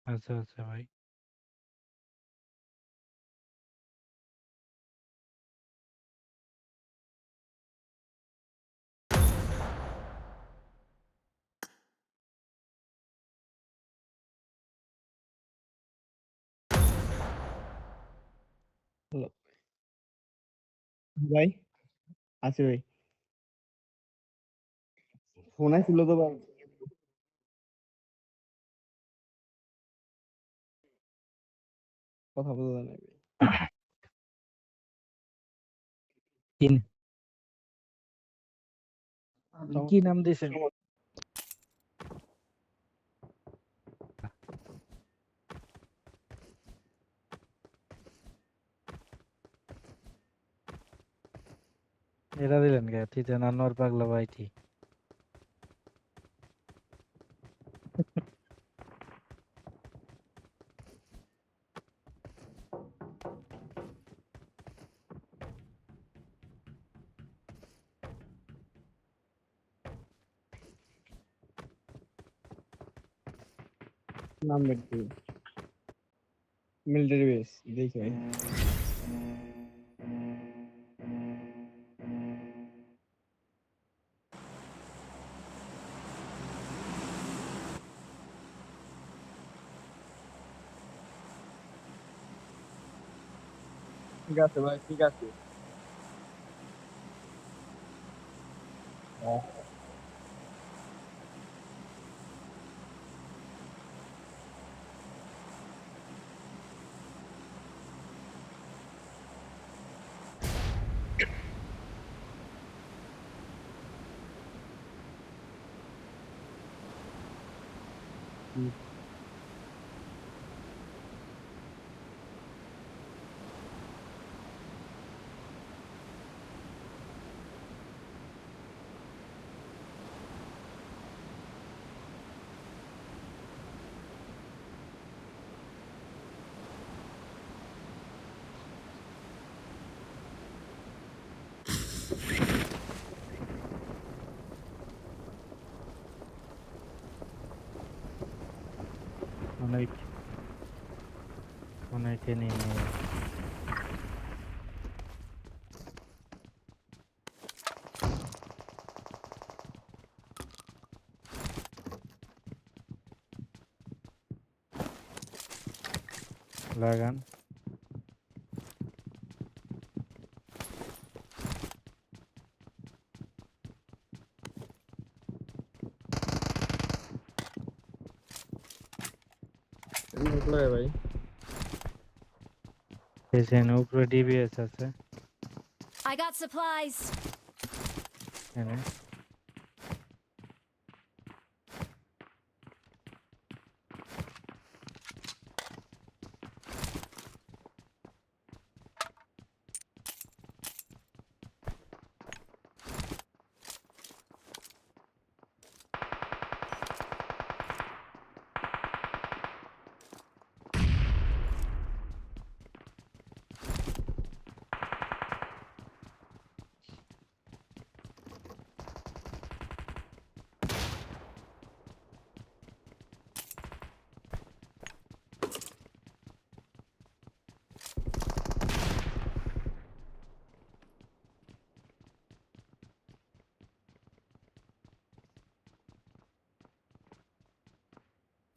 আচ্ছা আচ্ছা ভাই। হ্যালো ভাই, আছি ভাই। ফোন আইছিল তো ভাই। কথা বলা যায় না ভাই। কি কি সমস্যা নাম দিয়েছেন? সমস্যা এটা দিলেন কে? তিতে নান্নর পাগলা ভাইটি। নাম দেখি মিলিটারি বেস দেখি ভাই। ঠিক আছে ভাই, ঠিক আছে। অনেক অনেকে নিয়ে লাগান। ভাই পেছনে উপরে ডিবিএস আছে। I got supplies. এখানে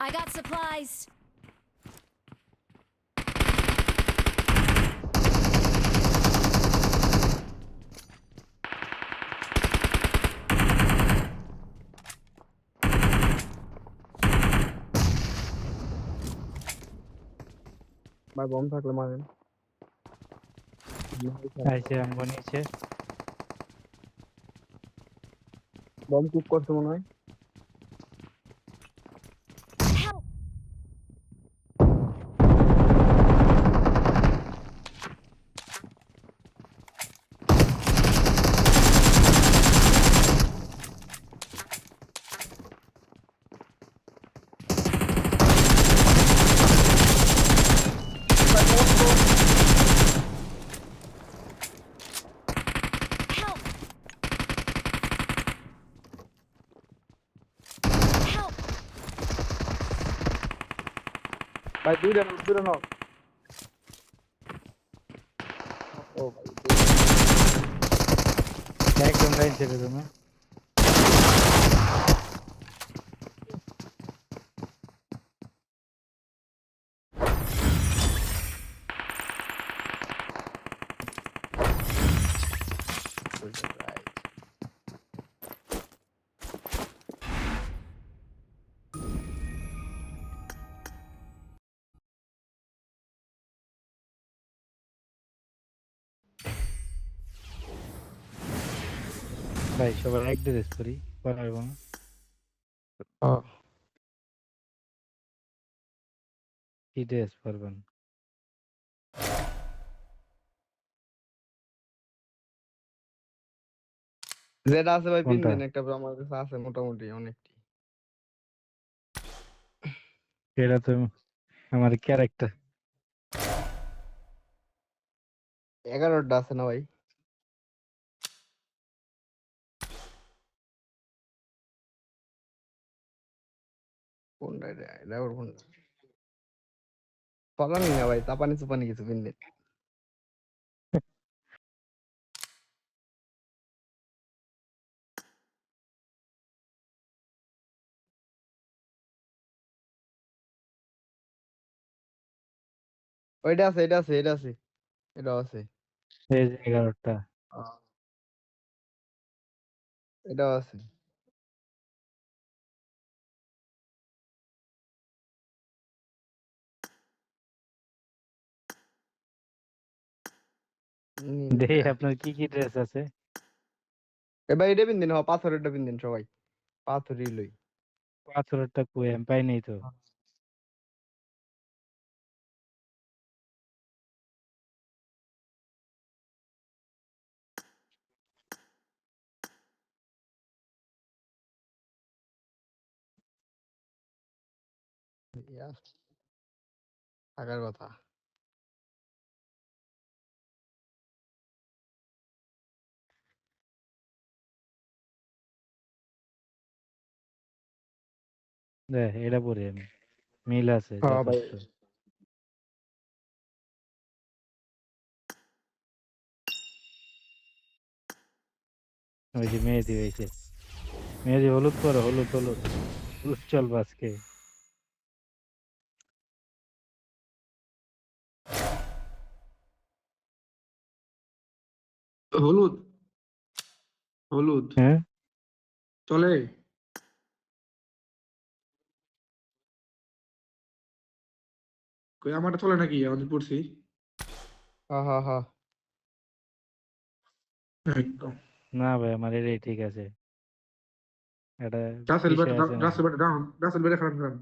I got supplies. ভাই বম থাকলে মারেন। আইসে আমগো নিচে। বম কুক করছে মনে হয়। Help! Help! ভাই দুইটা নক ও ভাই একদম লাইন ছেড়ে তুমি। ভাই সবার এক ড্রেস করি পারবো না। কি ড্রেস পারবেন? যেটা আছে ভাই পিন কোনটা? দেন একটা আমার কাছে আছে মোটামুটি অনেকটি এটা তো আমার ক্যারেক্টার। 11টা আছে না ভাই কোনটা এটা ওর কোনটা পালানি না ভাই তাপানি চুপানি কিছু পিন দেন ওইটা আছে এটা আছে এটা আছে এটা আছে এই যে 11টা। এটাও আছে দেখি নিনজা আপনার কি কি ড্রেস আছে। এবার এটা পিন দিন পাথরেরটা পিন দিন সবাই পাথরই লই 5টা কই আমি পাই নাই তো। ইয়া থাকার কথা দেখ এটা পরে আমি মিল আছে হ্যাঁ ভাই যথেষ্ট। ওই যে মেহেদি হয়েছে, মেহেদি হলুদ পরো, হলুদ হলুদ উজ্জ্বল বাসকে। হলুদ হলুদ হ্যাঁ চলে। কই আমারটা চলে নাকি আমাদের পড়ছি হ্যাঁ হ্যাঁ হ্যাঁ একদম। না ভাই আমার এটাই ঠিক আছে। এটা রাসেল বেটা বিষয় আছে নাকি? রাসেল বেটা ডাউন রাসেল বেটা খারাপ খারাপ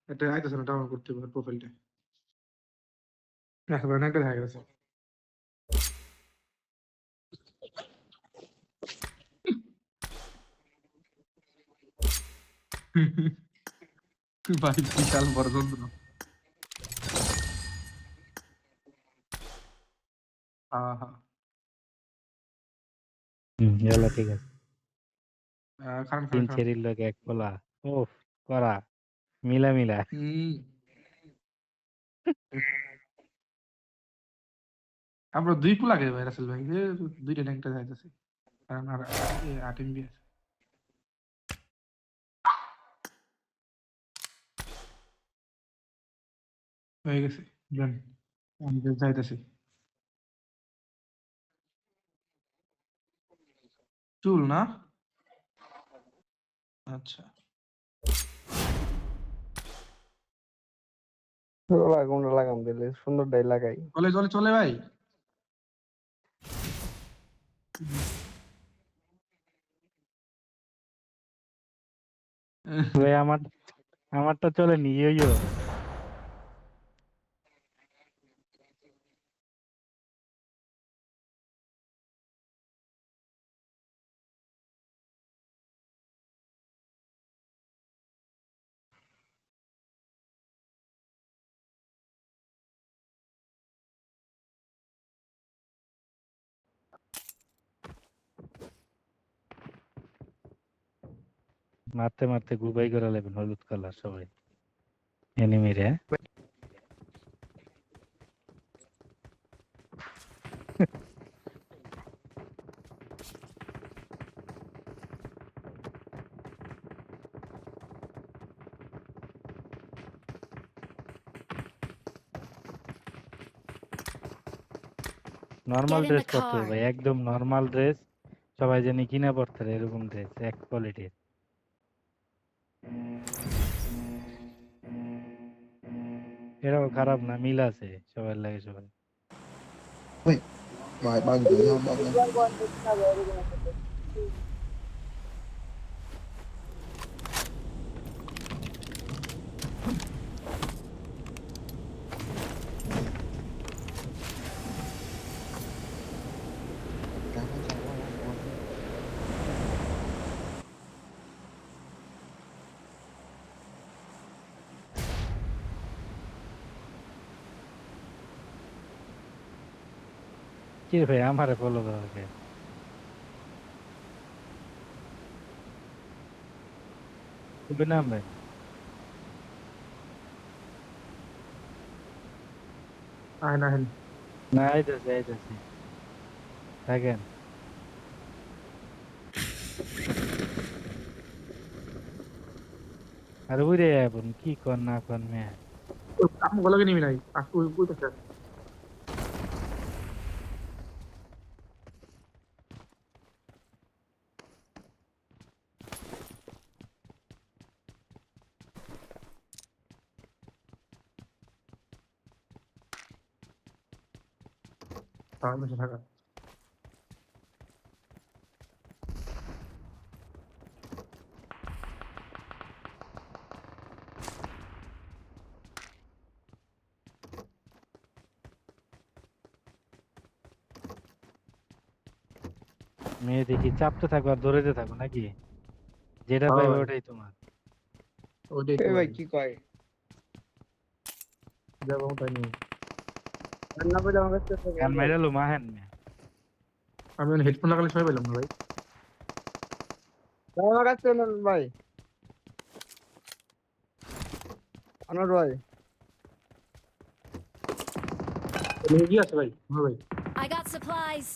এটা আইতেছে না ডাউন করতে পারে প্রোফাইলটা রাসেল বেটা একটা দেখা গেছে ভাই বিশাল বড় যন্ত্র হ্যাঁ হ্যাঁ এগুলা ঠিক আছে। খান খান তিন খান ছেড়ির লোক এক পোলা। ওফ করা মিলা মিলা। হুম আমরা দুই কু লাগে ভাই রাসেল ভাই যে দুইটা ট্যাঙ্কটা যাইতেছে কারণ আর 8 MB আছে হয়ে গেছে দেন আমি যাইতেছি চুল না আচ্ছা কোনটা লাগাম দিলে সুন্দরটাই লাগাই চলে চলে চলে ভাই ভাই আমারটা চলেনি ইয়ো। মারতে মারতে গুবাই করে নেবেন হলুদ কালার সবাই এনিমিরে। Normal Get in dress the পরতে হবে car. ভাই, একদম নর্মাল ড্রেস, সবাই জানি কিনা পড়তে হবে এরকম ড্রেস, এক কোয়ালিটির। এরাও খারাপ না, মিল আছে সবার লাগে সবাই। Vài ba người không đâu nha. Cảm ơn sao quá. কি রে ভাই আমারে ফলো দেওয়া কে? তুমি নাম ভাই? আয় না হেন না আইতাছি আইতাছি, থাকেন। আর উড়ে যাবেন কি কর না কর মেয়ে। আমি গলাকে নিবি নাই ওই কইতেছে তার মেশে থাকা মেয়ে দেখি চাপতে থাকো আর দৌড়াইতে থাকো নাকি? যেটা হ্যাঁ পাইবে ভাই ওটাই তোমার। ওইটাই এ তো ভাই ভাই কি কয়? যাবো তাই নিয়ে রান্না করে আমার কাছে গান মাইরালো মাহেন মেয়ে। আমি হেডফোন লাগালে সবাই পেলাম না ভাই আমার কাছে নেন ভাই। আনোয়ার ভাই কি আছে ভাই হ্যাঁ ভাই I got supplies.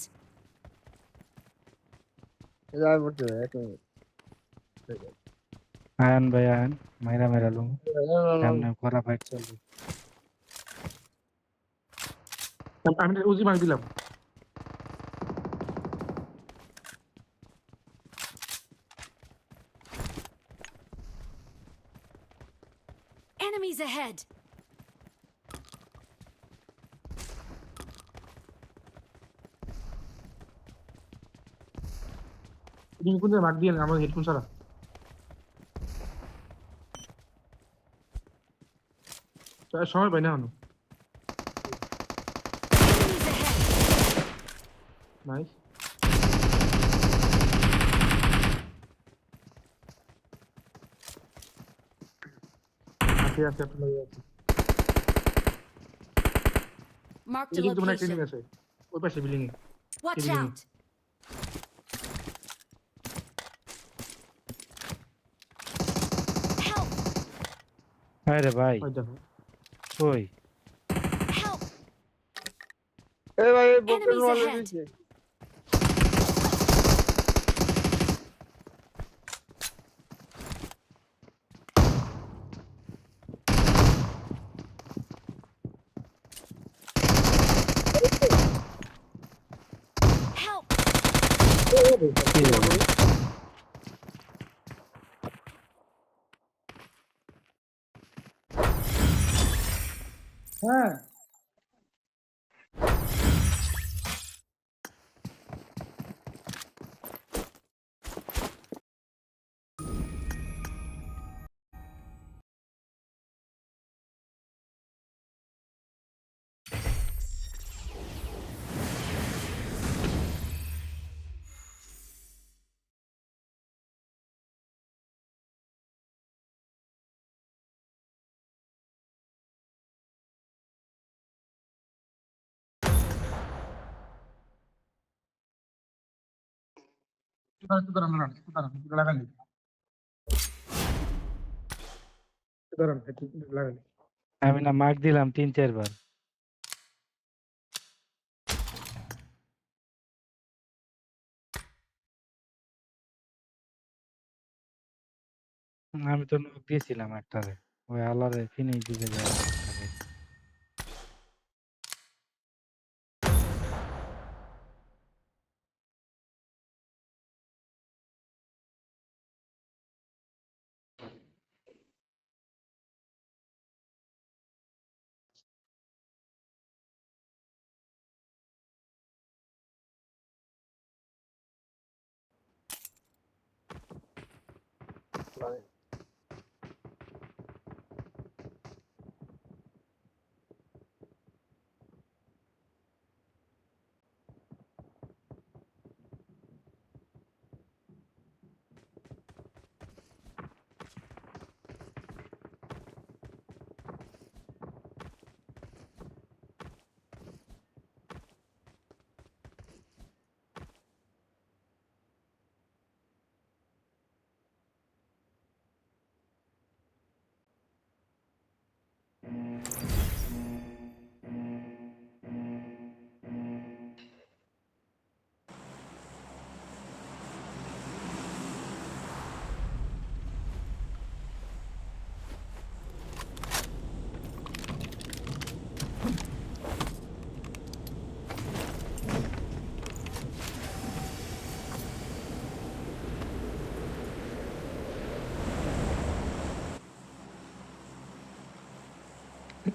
যাই পড়তে এক মিনিট। আয়ন ভাই আয়ন, মাইরা মাইরালো সামনে করা ফাইট চলবে। আমি উজি মার দিলাম Enemies ahead. তুমি কোন মার দিয়ে আমার হেডফোন ছাড়া সময় পাই না এখনো Enemies ahead. নাইস আছে আছে আপনার আছে Marked a এদিকে তোমার একটা location. এনিমি আছে ওই পাশে বিল্ডিং এ Watch Enemies. out. Help! আরে ভাই ওই দেখো কই? Help! এ ভাই এই বকের Enemies মারলে ahead. দিছে। Help! কি রে ভাই? হ্যাঁ দাঁড়ান দাঁড়ান দাঁড়ান লাগালি দাঁড়ান লাগালি আমি না মার্ক দিলাম 3-4 বার। আমি তো নক দিয়েছিলাম একটারে, ওই আলারে ফিনিশ দিতে যায় নকটা খাইছে।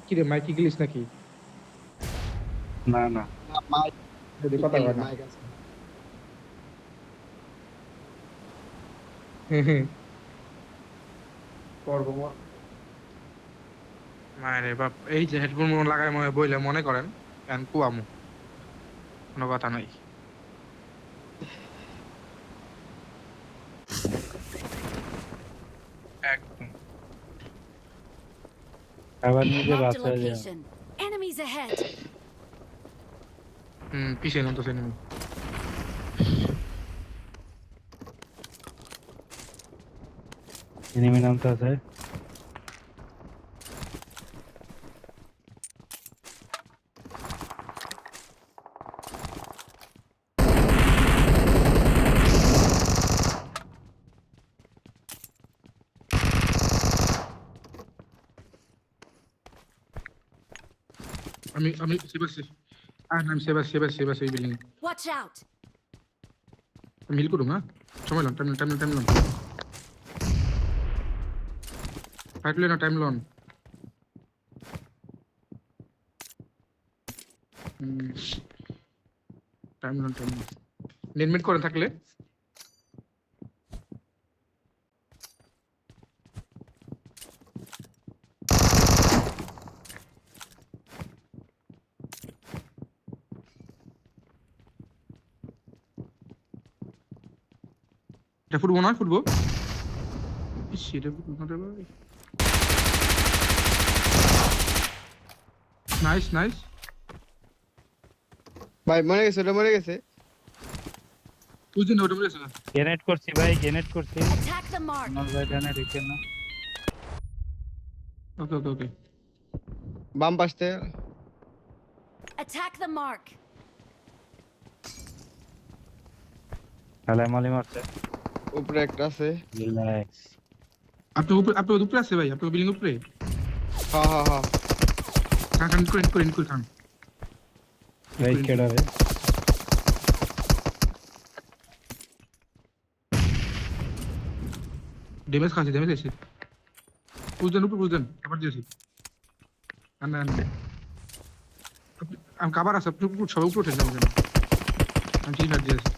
কি রে মাইকি গিলিস নাকি? না না, মাইক যদি কথা কয় না। মাইক আছে। মায়েরে বাপ, এই যে হেডফোন মনে লাগাই মনে বইলে মনে করেন এখন কুয়ামু, কোনো কথা নাই। একদম আবার নিজে Marked a বাঁচা যায়। location. Enemies ahead. পিছিয়ে নাম তো সিনেমি। এনিমি নামতে আছে। আমি সেবাসি, আমি সেবাসি বিল্ডিং Watch out. মিল করুম। হ্যাঁ সময় লন, টাইম লন, ফাইট লন, টাইম লন। টাইম লন নেটমেট করে থাকলে এটা ফুটবো না, ফুটবো। ইস, এটা ফুটবো না রে ভাই। নাইস। ভাই মরে গেছে, ওটা মরে গেছে। তুই দিন ওটা বলেছ। গ্রেনেড করছি ভাই, গ্রেনেড করছি। Attack the mark. আমার ভাই গ্রেনেড দিচ্ছে না। ওকে। বাম পাশে Attack the mark. খেলায় মালি মারছে। উপরে একটা আছে। রিল্যাক্স। আপনি উপরে আছে ভাই, আপনি বিল্ডিং উপরে। হ্যাঁ খান করে খান। রাইট কেডারে। ড্যামেজ আছে। বুঝলেন আবার দিয়েছি। আন্না আমি কাবার আছে, আপনি সবাই উপরে উঠে যাবেন। আমি ঠিক আছে দিয়েছি।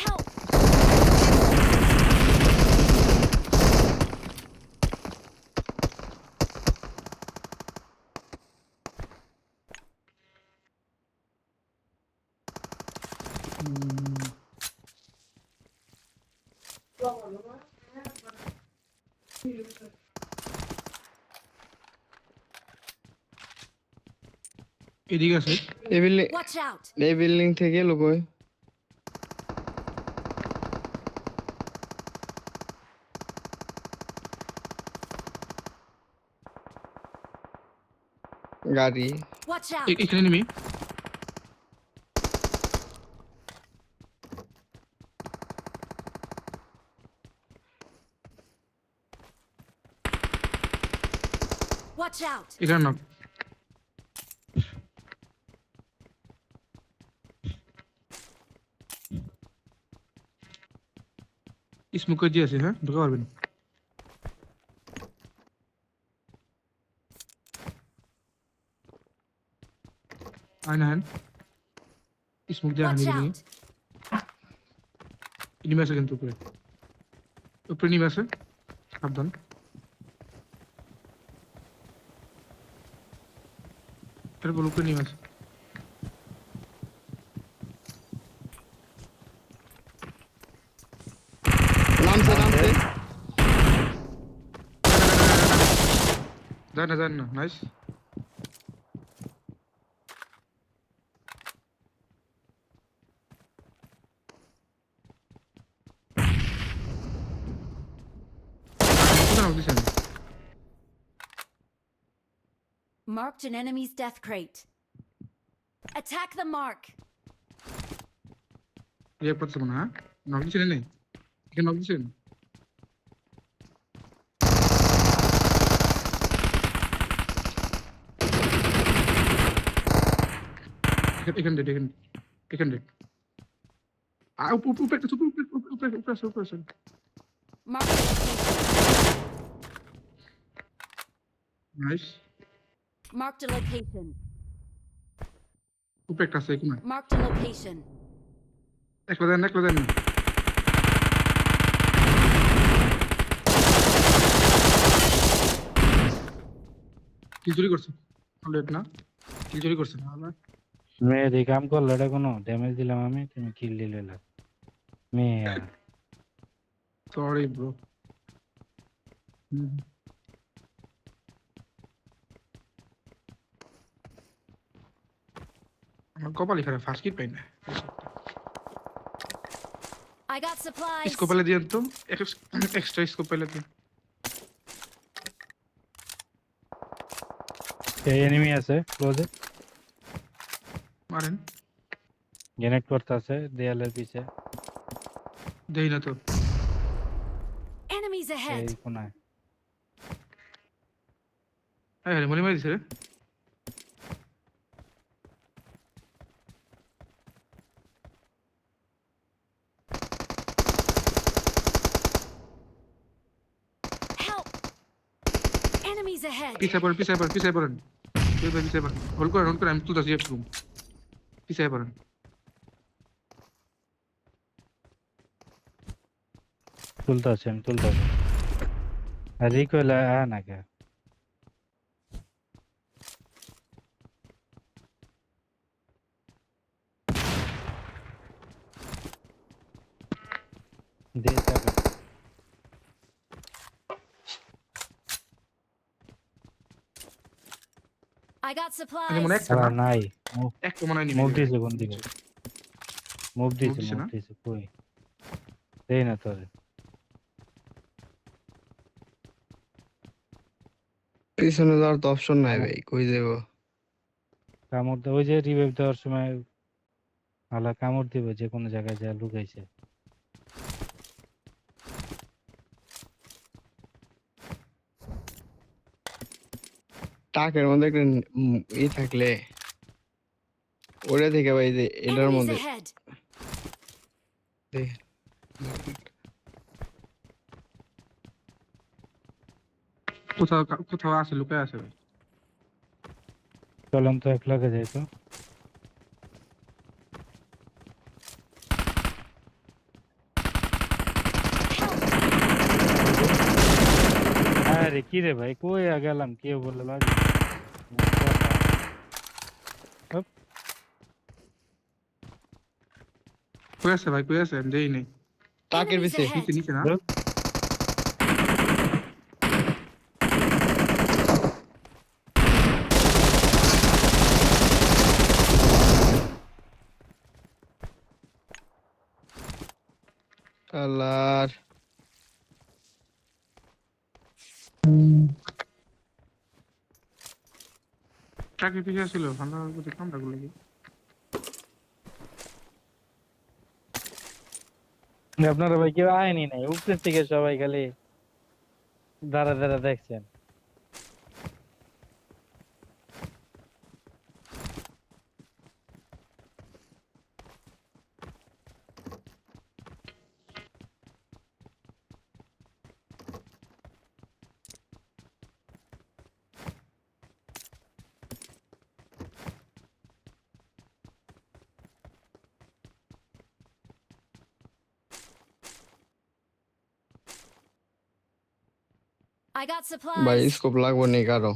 Help. এদিকে আছে। Watch out. এই বিল্ডিং থেকে লোকই গাড়ি Watch out! এখানে নেমি Watch out! এখানে না স্মোক দিয়ে আছে হ্যাঁ ঢুকে পারবেন আয়না হ্যাঁ স্মোক দিয়ে Watch আনি out! নিমে আছে কিন্তু উপরে উপরে নিমে আছে সাবধান এরপর উপরে নিমে আছে নামছে যায় না nice Marked an enemy's death crate. Attack the mark! রিয়াক করতে মনে হ্যাঁ নক দিচ্ছেন নেই এখানে নক দিচ্ছেন এখানে উপরে Marked a location. Nice Marked a location. উপরে একটা আছে এখানে Marked a location. একলা দেন কিল চুরি করছে অলরেড না কিল চুরি করছে না মেয়ে কাম করলো এটা কোনো ড্যামেজ দিলাম আমি তুমি কিল দিলে লাগ মেয়ে সরি ব্রো আমার কপালই খারাপ ফার্স্ট কিট পাই না I got supplies. স্কোপ পেলে দিয়েন তো এক্সট্রা স্কোপ পেলে দিন এই এনিমি আছে ক্লোজে মারেন জেনারেট করতে আছে দেয়ালের পিছে দেই না তো Enemies এই ahead. কোনায় হ্যাঁ মনে মারি দিছে রে Help! Enemies ahead. পিছায় পড়েন হোল্ড করেন আমি তুলতেছি একটু পিছায় পড়েন তুলতে আছে আর রিকোয়েল না কে দে টাকা I got আরে মনে supplies. একটা না নাই একটা মনে হয় মুভ নিবে দিছে কোন দিকে মুভ দিছে দিছে না? কই দেই না তোরে পিছনে যাওয়ার তো অপশন নাই ভাই কই যাবো কামড় ওই যে রিভাইভ দেওয়ার সময় আলা কামড় দিবে যে কোনো জায়গায় যা লুকাইছে টাকের মধ্যে একটা ই থাকলে ওটা থেকে ভাই যে এটার Enemies মধ্যে ahead. কোথাও আছে লুকায় আছে ভাই চলেন তো এক লাগে যাই তো আরে কি রে ভাই কই গেলাম কেউ বললো লাগে কই আছে আমি দেই নাই টাকের Enemies পিছে ahead. নিচে না আল্লাহর ট্রাকের পিছে ছিল ভালো দেখলাম ডাকগুলো কি আপনারা ভাই কেউ আয়নি নাই, উপরের থেকে সবাই খালি দাঁড়া দাঁড়া দেখছেন। I got ভাই supplies. স্কোপ লাগবে নি কারো?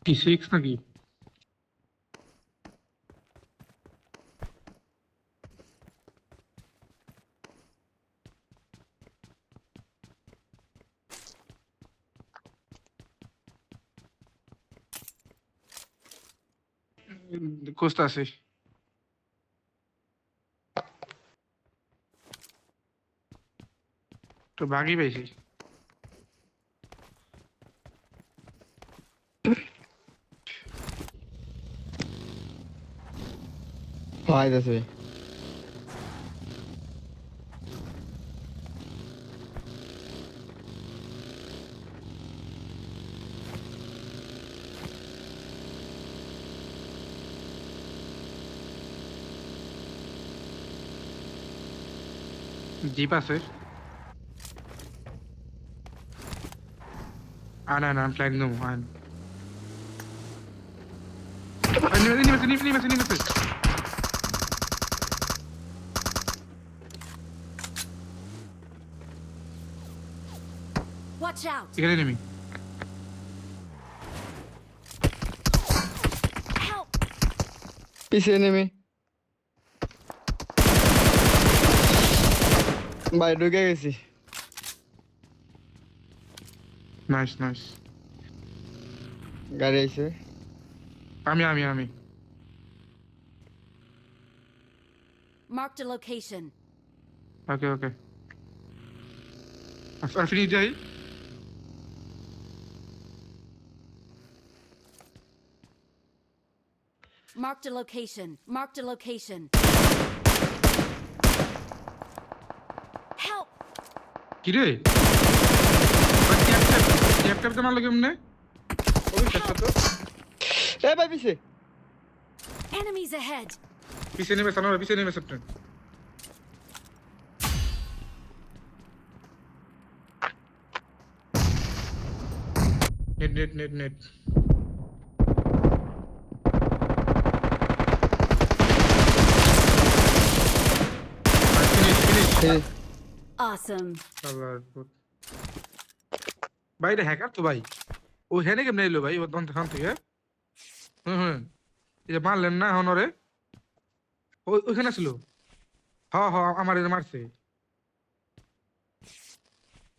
কি 6 নাকি কোস্তা আছে তো বাগি পাইছি আইতাছে ভাই। জিপ আছে না না ফ্ল্যাগ নো আন নিমেছে Watch out. এখানে নেমি Help. পিছে নেমে ভাই ঢুকে গেছি। নাইস নাইস গাড়ি আইছে। আমি Marked a location. Okay okay আর ফিনিশ যাই Marked a location. Marked a location. Help. কি রে ক্যাপটাপ তো মারলো কেমনে ওই চেষ্টা তো এ ভাই পিছে। Enemies ahead. পিছে নেমে সবটা নেট এই, Awesome. ভাই এটা হ্যাকার তো ভাই ও হেনে কেমনে এলো ভাই ওর খান থেকে হুম এই যে মারলেন না হনরে ওইখানে ছিল আমার এটা মারছে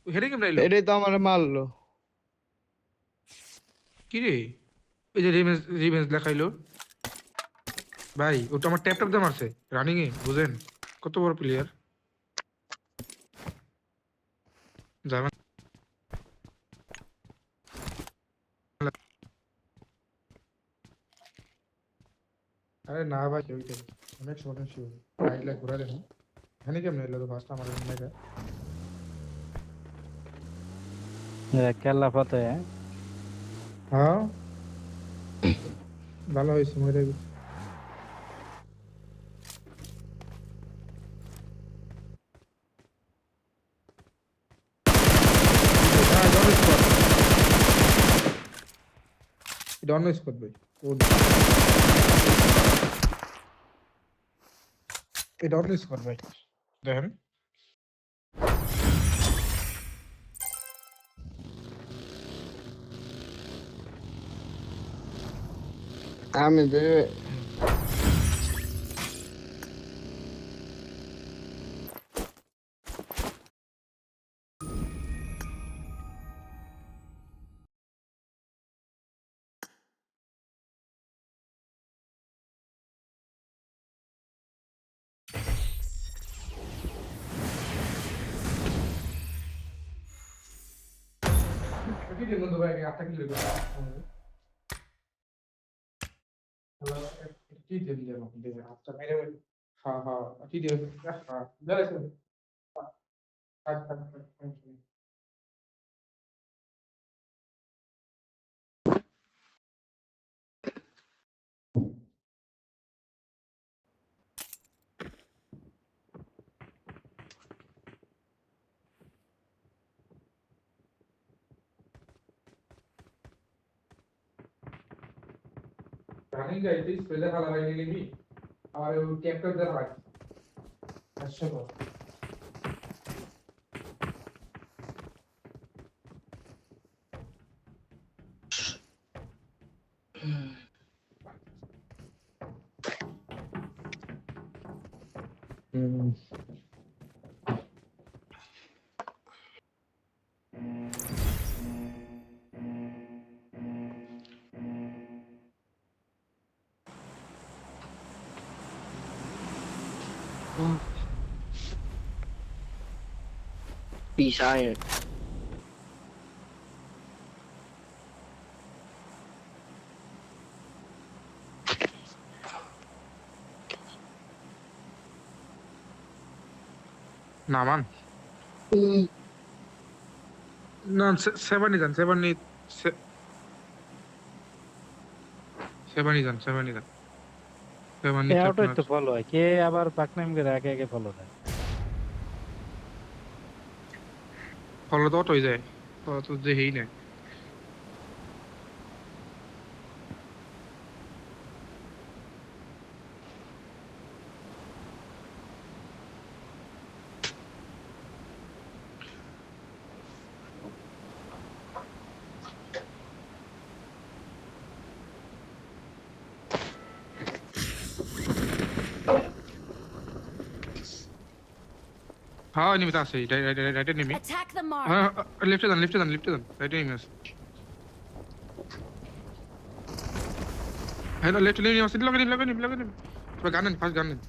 ও হেনে কেমনে এলো এটাই তো আমার মারলো। কি রে এই যে রিভেঞ্জ দেখাইলো ভাই ওটা আমার ট্যাপ দিয়ে মারছে রানিং এ বুঝেন কত বড় প্লেয়ার যাবেন আরে না ভাই ওইটাই অনেক শর্ট শিওর রাইট ঘোরা দেখুন এখানে কেমন এলো তো ফার্স্ট আমার মেগা কেল্লা ফতে হ্যাঁ ভালো হয়েছে মরে গেছে ডন স্কোর ভাই এই ডন স্কোর ভাই দেখেন আমি ভেবে কি দিন বন্ধু ভাই 8 কিলো কি দিন দিলাম দিবে আচ্ছা মেরে হ্যাঁ হ্যাঁ কি দিবে হ্যাঁ দাঁড়াইছে থাক থাক থাক রানিং গাইতে স্পেলে খেলা বাইরে নিবি আর ওই ক্যাপ্টেনদের রাখ আচ্ছা পিছায় নামান না সেভেনই যান সেভেনই সেভেনই যান সেভেনই যান সেভেনই এটাই তো ফলো হয় কে আবার পাকনাম করে আগে আগে ফলো দেয় ফলো তো অটোই যায় তো যেই না হ্যাঁ নিমিত আছে রাইটে নিমি Attack the mark. হ্যাঁ লিফটে যান রাইটে নিমি আছে হ্যাঁ লেফটে নিমি আছে লগে নিমি তো গান নেন ফার্স্ট গান নেন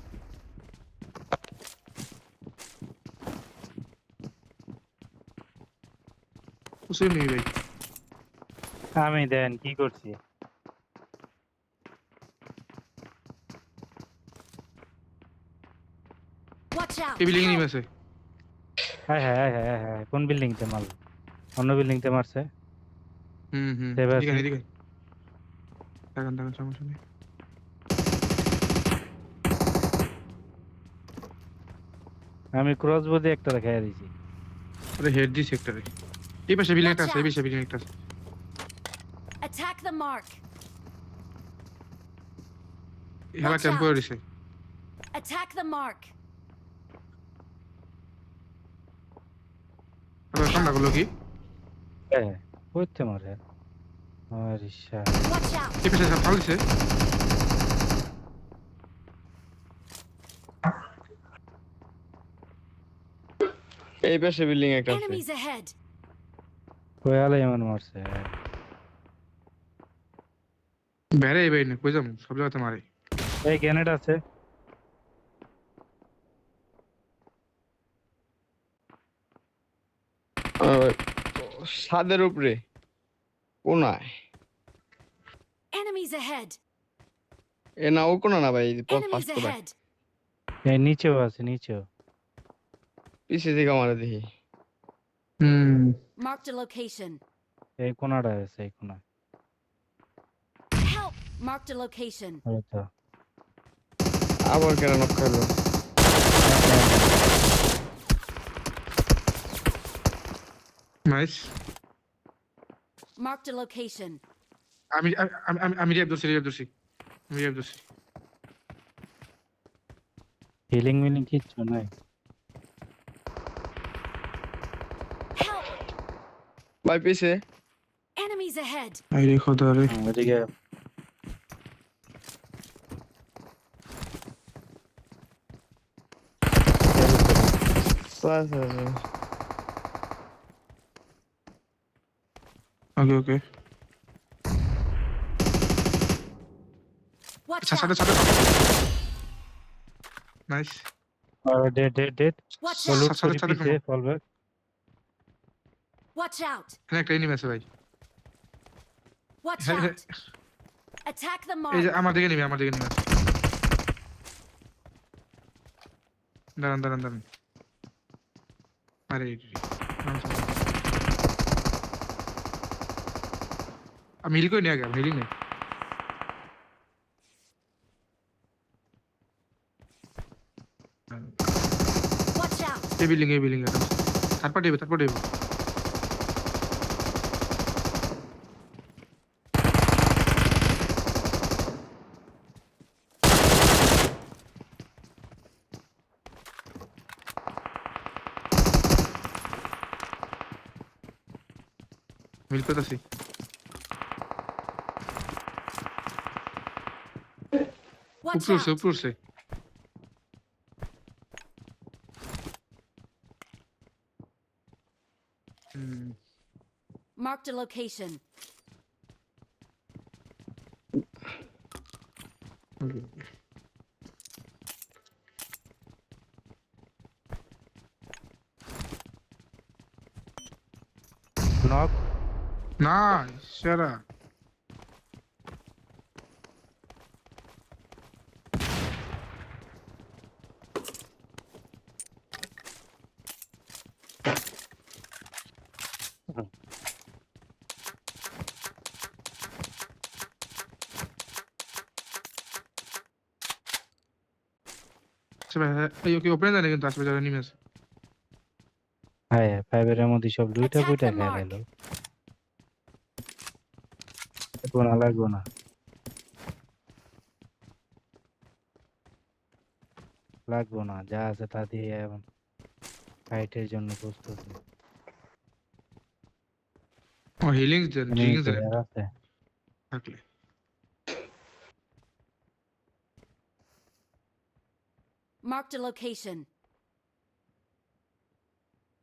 উসে নিবি ভাই আমি দেন কি করছি Watch out. এই বিল্ডিং Help. নিমি আছে হ্যাঁ হ্যাঁ হ্যাঁ হ্যাঁ কোন বিল্ডিং তে মারল অন্য বিল্ডিং তে মারছে সেভ আছে। এদিকে দেখেন সমস্যা নেই আমি ক্রস বোধে একটা রেখে দিয়েছি আরে হেড দি সেক্টরে এই পাশে বিল্ডিং একটা আছে এই পাশে বিল্ডিং একটা আছে Attack the mark. হেলা Watch ক্যাম্প out. করে দিছে Attack the mark. আরে সামনে গুলো কি হ্যাঁ কইতে মারে আর ইচ্ছা Watch out. এই পাশে ফাল দিছে এই পাশে বিল্ডিং একটা আছে Enemies ahead. কয়ালে এমন মারছে বেরে এই বাইনে কই যাম সব জায়গাতে মারে এই গ্রেনেড আছে আহ, ছাদের উপরে কোনায় Enemies ahead. এ না ও কোনা না ভাই Enemies ফার্স্ট কোনা ahead. এই নিচেও আছে নিচেও পিছে থেকে মারা দেখি Marked a location. এই কোনাটা আছে এই কোনা Help. Marked a location. হয়তো আবার কেন নক করলো নাইস Marked a location. আমি আমি রিয়াব দর্শি হিলিং মিলিং কিচ্ছু নাই Help. ভাই পিছে Enemies ahead. আই রে খোদা রে ওদিকে ওকে Watch সাথে out. সাথে নাইস ডেড Watch হলুদ out. করে সাথে পিছে ফল ব্যাক Watch out. এখানে একটা এনিমি আছে ভাই Watch Hey, hey. out. Attack the এই যে mark. আমার দিকে নিবি দাঁড়ান আরে আমি হিল করে নিয়ে আগে হিলিং নেই Watch out. এই বিল্ডিং থার্ড পার্টি মিল করতেছি Watch উপরে out. উঠছে Marked a location. নক না সেরা এই ওকে ওপেন জানে কিন্তু আসবে যারা নিমে আছে হ্যাঁ ফাইভের মধ্যে সব দুইটা Attack বইটা the খেয়ে mark. গেল কোনা লাগবো না যা আছে তা দিয়ে এখন ফাইটের জন্য প্রস্তুত ও হিলিং দেন ড্রিঙ্কস দেন আছে থাকলে Marked a location.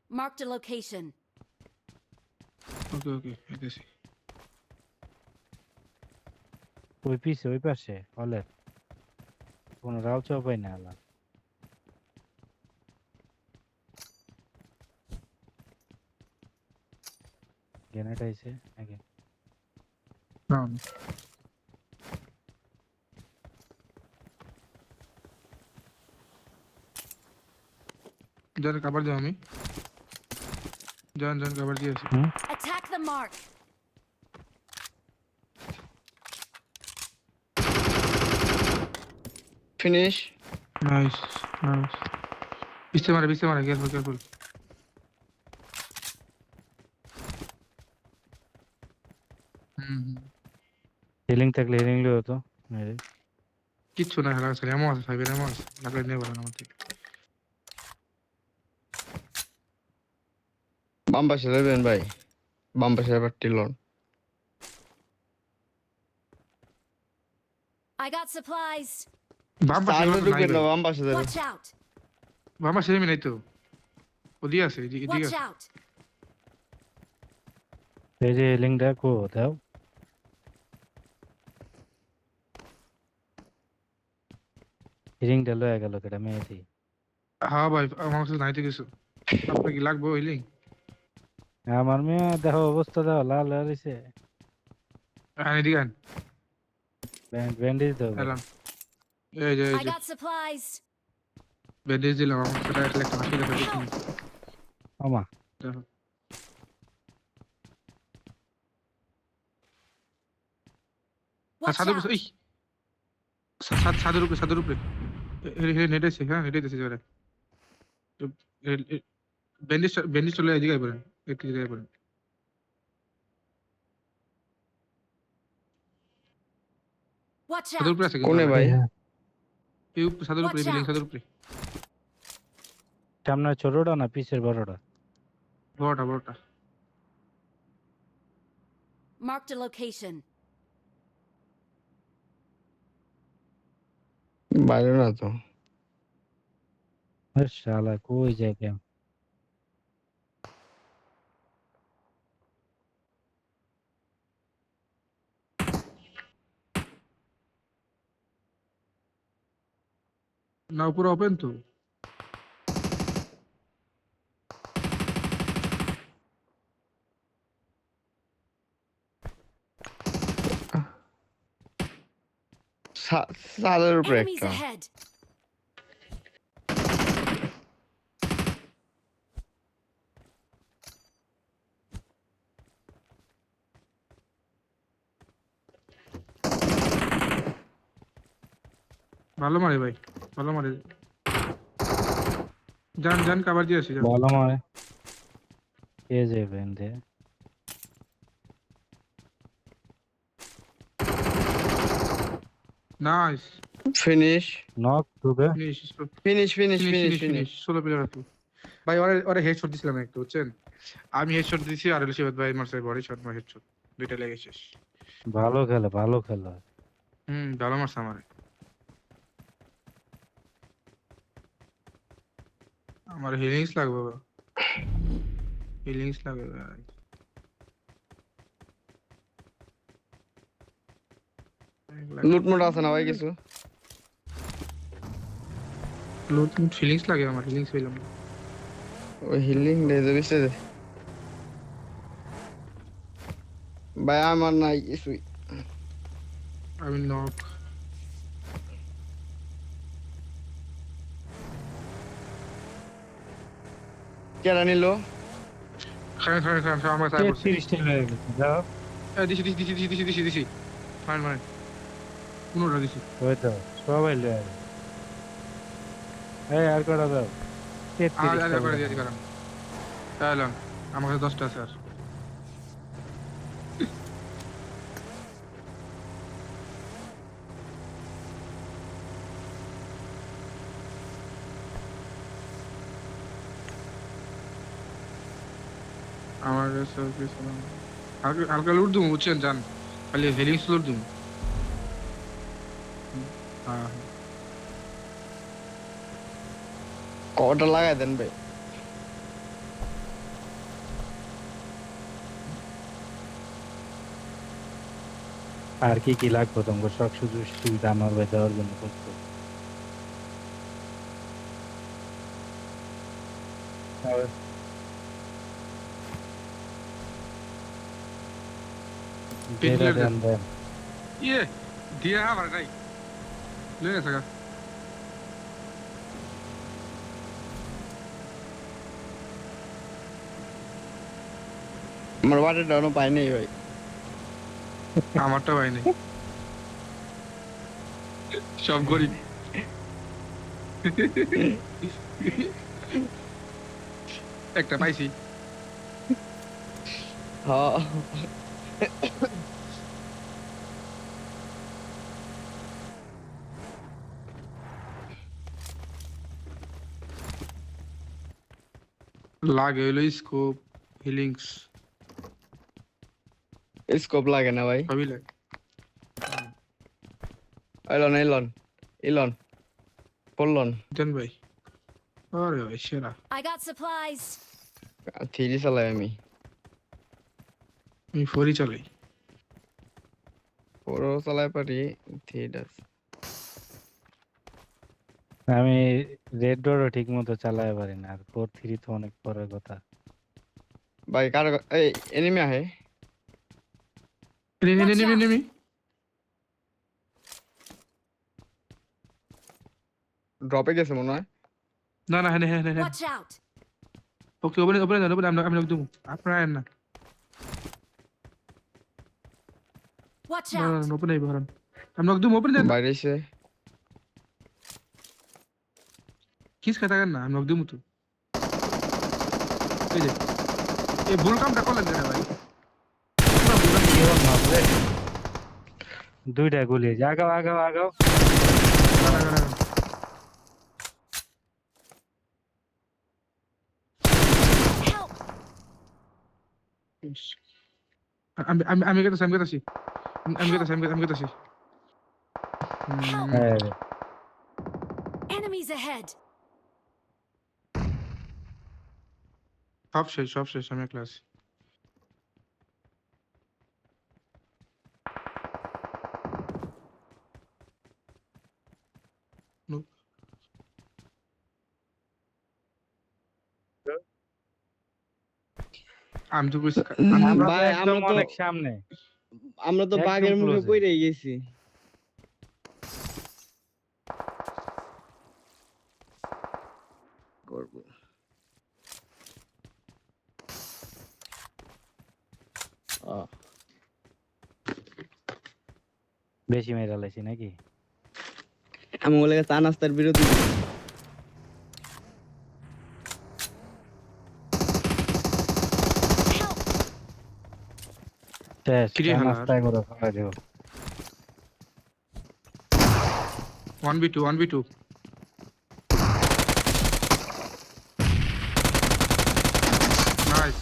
Marked a location. ওকে এসেছি ওই পাশে হলের কোনো রাও চাপাই না আলা গ্রেনেড আইছে আগে জান কভার দাও আমি জান কভার দিয়েছি Attack the mark. Finish nice পিছে মারে কেয়ারফুল হিলিং থাকলে হিলিং লিও তো মেরে কিচ্ছু না খেলা আছে এমন আছে ফাইভের এমন আছে লাগলে নিয়ে বলেন আমার থেকে বাম পাশে যাবেন ভাই বাম পাশে আবার টিলন I got supplies. বাম পাশে তাহলে নাই ঢুকবেন না ভাই। বাম পাশে যাবেন Watch out. বাম পাশে এমনি নাই তো ওদিকে আছে এদিকে Watch আছে out. এই যে হিলিংটা কো দাও হিলিংটা লয়ে গেল কেটা মেয়েছি হ্যাঁ ভাই আমার কাছে নাই তো কিছু আপনার কি লাগবে হিলিং আমার মেয়ে দেখো অবস্থা দাও লাল হয়ে রয়েছে হ্যাঁ এদিকে আন ব্যান্ডেজ দাও এলাম এই যে I got supplies. ব্যান্ডেজ দিলাম আমার সেটা একটা হাসি দেখা দেখি আমা দেখো Watch সাদুর out. এই সাদুর উপরে নেট আছে হ্যাঁ নেট আছে যারা ব্যান্ডেজ চলে এদিকে পড়েন একটু জায়গায় পড়েন Watch সাদুর out. উপরে আছে কোনে ভাই এই সাদুর উপরে Watch বিল্ডিং out. সাদুর উপরে সামনে ছোটটা না পিছের বড়টা বড়টা Marked a location. বাইরে না তো শালা কই যায় কেম না উপরে ওপেন তো ছাদের উপরে Enemies একটা ahead! ভালো মারে ভাই, ভালো মারে। যান যান, কাবার দিয়ে আসি, যান। ভালো মারে কে যাবে এনতে নাইস, ফিনিশ নক টুবে finish finish finish finish finish finish finish. Finish 16 player আছে ভাই। ওরে ওরে হেডশট দিছিলাম একটা, বুঝছেন? আমি হেডশট দিছি আর এলিশাবেত ভাই মারছে বডি শট, মার হেডশট দুইটা লেগে শেষ। ভালো খেলে ভালো খেলে ভালো মারছে আমারে। আমার হিলিংস লাগবে, হিলিংস লাগবে ভাই। লুটমুট আছে না ভাই কিছু লুট ফিলিংস লাগে আমার, হিলিংস পেলাম না। ওই হিলিং দে দে বিশে দে ভাই আমার নাই কিছুই আমি নক। কেডা নিল খান খান খান খান, আমার সাইড করছে। 30 টা হয়ে গেছে যাও দিছি দিছি দিছি দিছি দিছি দিছি। ফাইন ফাইন, কোনটা দিছি? ওই তো সবাই লয়ে আয়। এই আর কটা দাও 33 আর টা করে বলে। দিয়ে কারণ তাহলে আমার কাছে 10টা আছে আর। আমার কাছে কিছু না। হালকা হালকা লুট দেবো, বুঝছেন? জান খালি হেলিংস লুট দেবো। হ্যাঁ কটা লাগাই দেন ভাই আর কি কি লাগবে তোমার সব সুযোগ সুবিধা আমার ভাই দেওয়ার জন্য করতে যেটা দেন দেন ইয়ে দিয়ে আমার নাই লেগে থাকা। আমার ওয়াটার ডাউনও পাই নাই ভাই আমারটা পাই নাই, সব গরিব। একটা পাইছি। হ্যাঁ লাগে হইলো স্কোপ, হিলিংস স্কোপ লাগে না ভাই সবই লাগে। এলন এলন এলন পড়লন দেন ভাই, আরে ভাই সেরা। I got supplies! থ্রি চালাই আমি আমি ফোরই চালাই। পুরো চালাই পারি থ্রিটা আমি রেড ডটও ঠিক মতো চালাতে পারি না আর 4-3 তো অনেক পরের কথা ভাই কার এই এনিমি আহে Watch out! নেমি ড্রপে গেছে মনে হয় না না, হ্যাঁ হ্যাঁ হ্যাঁ। Watch out! Okay open open দেন, ওপেন আমি লোক দেবো, আপনারা আয়েন না। Watch না out! না, ওপেন আইব হারান, আমি লোক দেবো, ওপেন দেন। বাইরে এসে কিস খাই থাকেন না, আমি লোক দেবো তো। এই যে এই ভুল কামটা করলেন কেন ভাই? কি হল মাপলে দুইটা গুলি আগাও আগাও আগাও না, না, না, না। Help! আমি কেটেছি, আমি কেটেছি, আমি কেটেছি, আমি কেটেছি। হ্যাঁ Enemies ahead! সব শেষ, আমি ক্লাস। আমি তো কইছি আমরা তো ভাই একদম আমরা তো অনেক সামনে আমরা তো একদম বাঘের মুখে close এ। পড়ে গেছি বেশি মেরা লাইছি নাকি? আমি বলে চা নাস্তার বিরতি Help! শেষ, কিরে চা হালার? নাস্তা করে খাওয়া দেব। 1v2 1v2 নাইস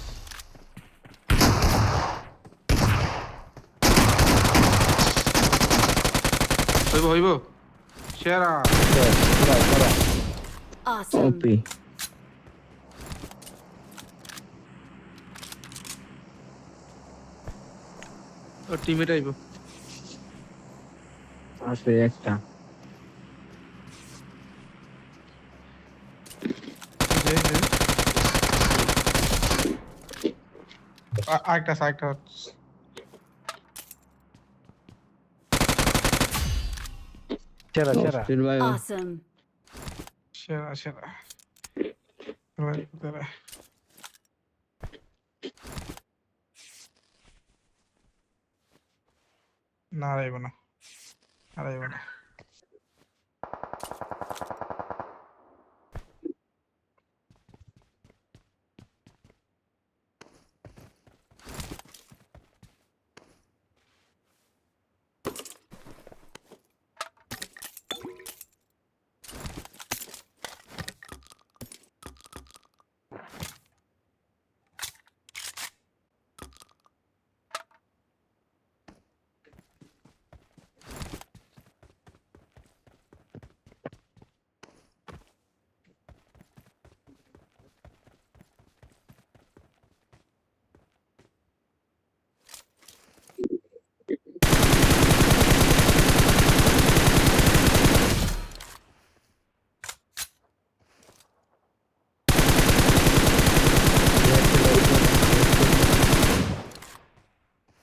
হইব সেরা শেষ, করা। Awesome. ওপি ওর টিমমেট আইব আছে একটা আরেকটা সেরা সেরা। অস্থির ভাই Awesome. সেরা না আইব না আর আইব না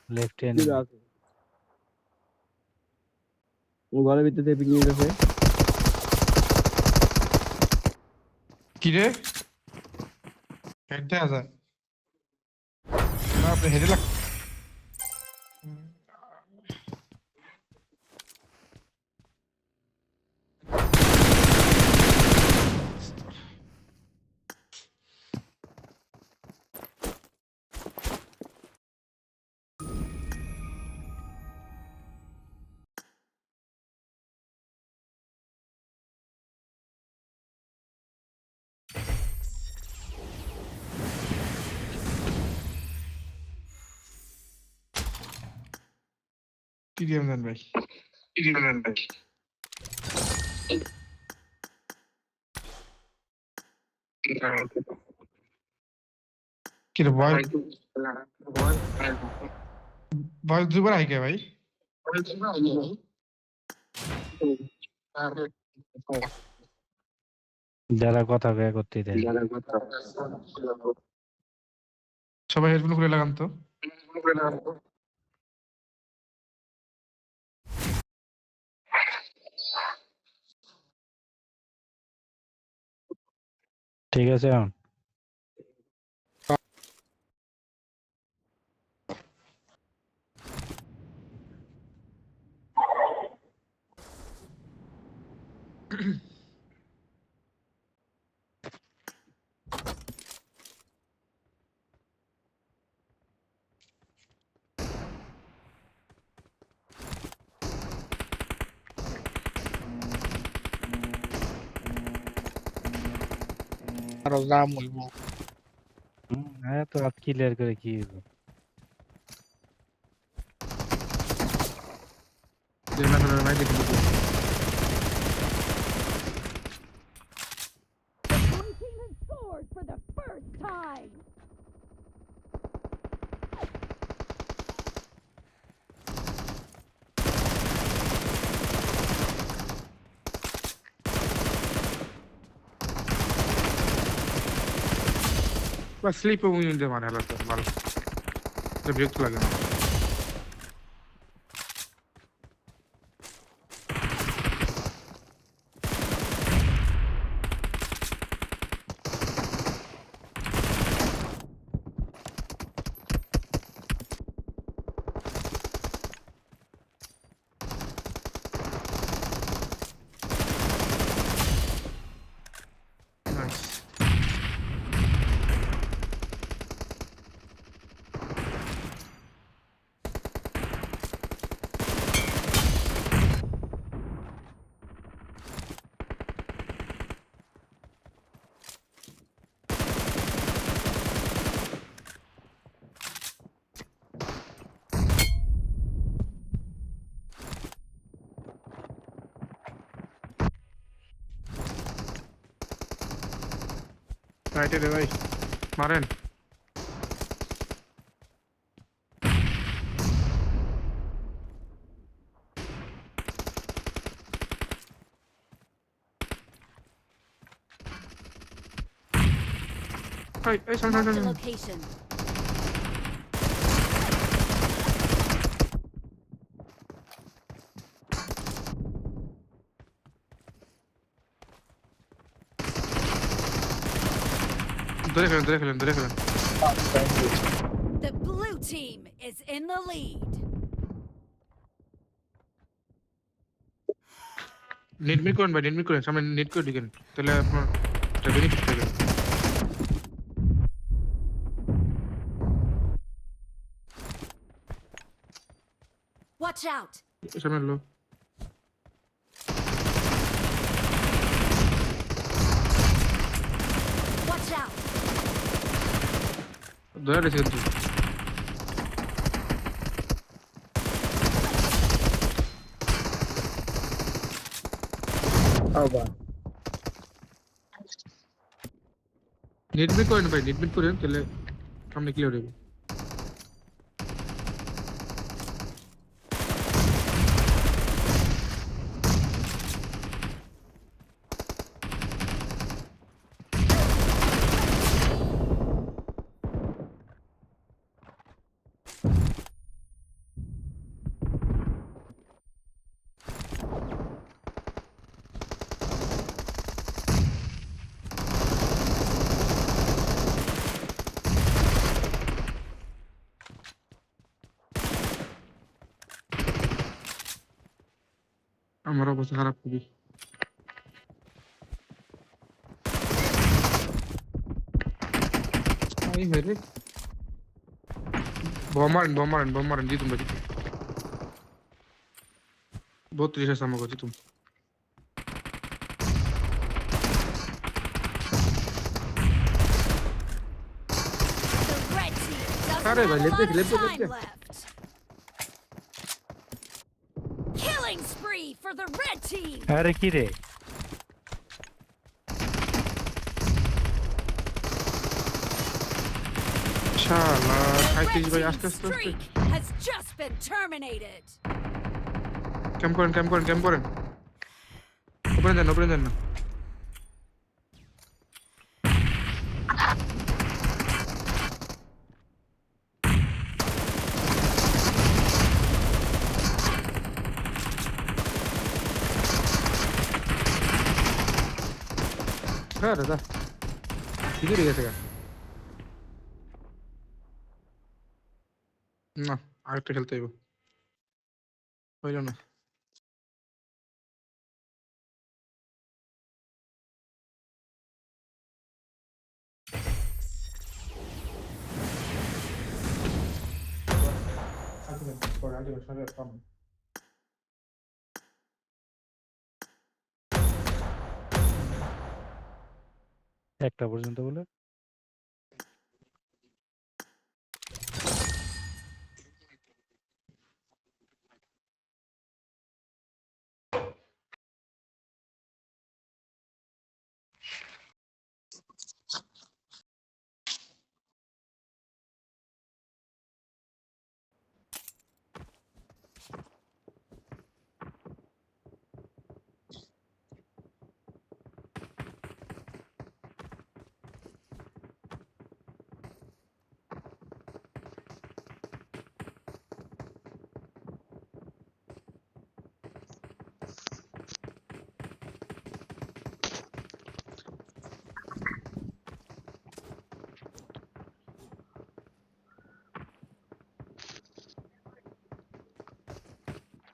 লেফট হ্যান্ড। আছে ও ঘরের ভিতরে পিকনিক আছে কি রে হেডে আছে না আপনি হেডে লাগ টিডিএম দেন ভাই কি রে বয়স দুবার আই কে ভাই যারা কথা কয়ে করতে দেয়। সবাই হেডফোন খুলে লাগান তো ঠিক আছে এখন? আরো জাম হইব হ্যাঁ, তো রাত ক্লিয়ার করে কি হইব? ভাই দেখি Blue team has scored for the first time. বা স্লিপ উইন দে মানে হলো ভালো এটা বিরক্ত লাগে না রাইটে রে ভাই মারেন এই সামনে Marked a সামনে location. ধরে ফেলেন The blue team is in the lead. নেটমিট করেন ভাই নেটমিট করেন সামনে নেট করে দিকেন তাহলে আপনার একটা বেনিফিট থাকবে Watch out. সামনে লো Watch out. ধরে রেখে কিন্তু আবার নেটমিট করেন ভাই নেটমিট করেন তাহলে সামনে ক্লিয়ার হবে আমার অবস্থা খারাপ খুবই এই মেরে বম মারেন জিতুম ভাই জিতুম 32 আছে আমাকে জিতুম The red team doesn't Sorry, have bhai, a let lot me- of let me- time left. Killing spree for the red team. আরে কি রে শালা The 35 red ভাই team's আস্তে আস্তে streak has just been terminated. Camp করেন open দেন না হ্যাঁ দাদা ঠিক গেছে গা না আরেকটা খেলতে হইব হইল না একটা পর্যন্ত বলে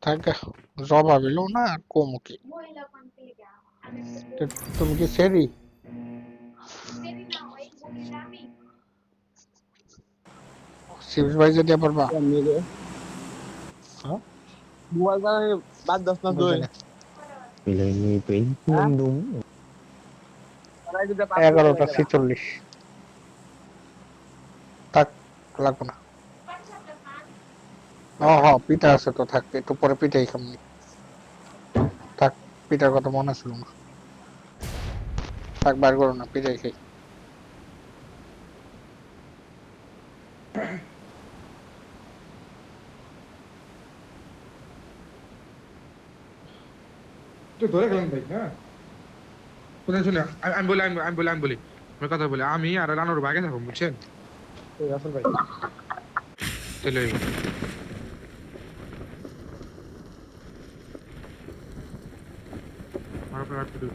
থাকে জব আবিলো না আর কমু কি তুমি কি সেরি সিভিল ভাই যদি পারবা হ্যাঁ মোবাইল বাদ 10 না দুই Pilih pin mendung. 11:46 থাক লাগবো না পিঠা আছে তো থাক একটু পরে পিঠাই খামনি থাক পিঠার কথা মনে ছিল না থাক বার করো না পিঠাই খাই তো ধরে গেলেন ভাই না শুনে শুনে আমি বলি আমি কথা বলি আমি আর রানোর বাগে থাকবো বুঝছেন ওই আসল ভাই চলে যাবো আমার আপনার আর কিছু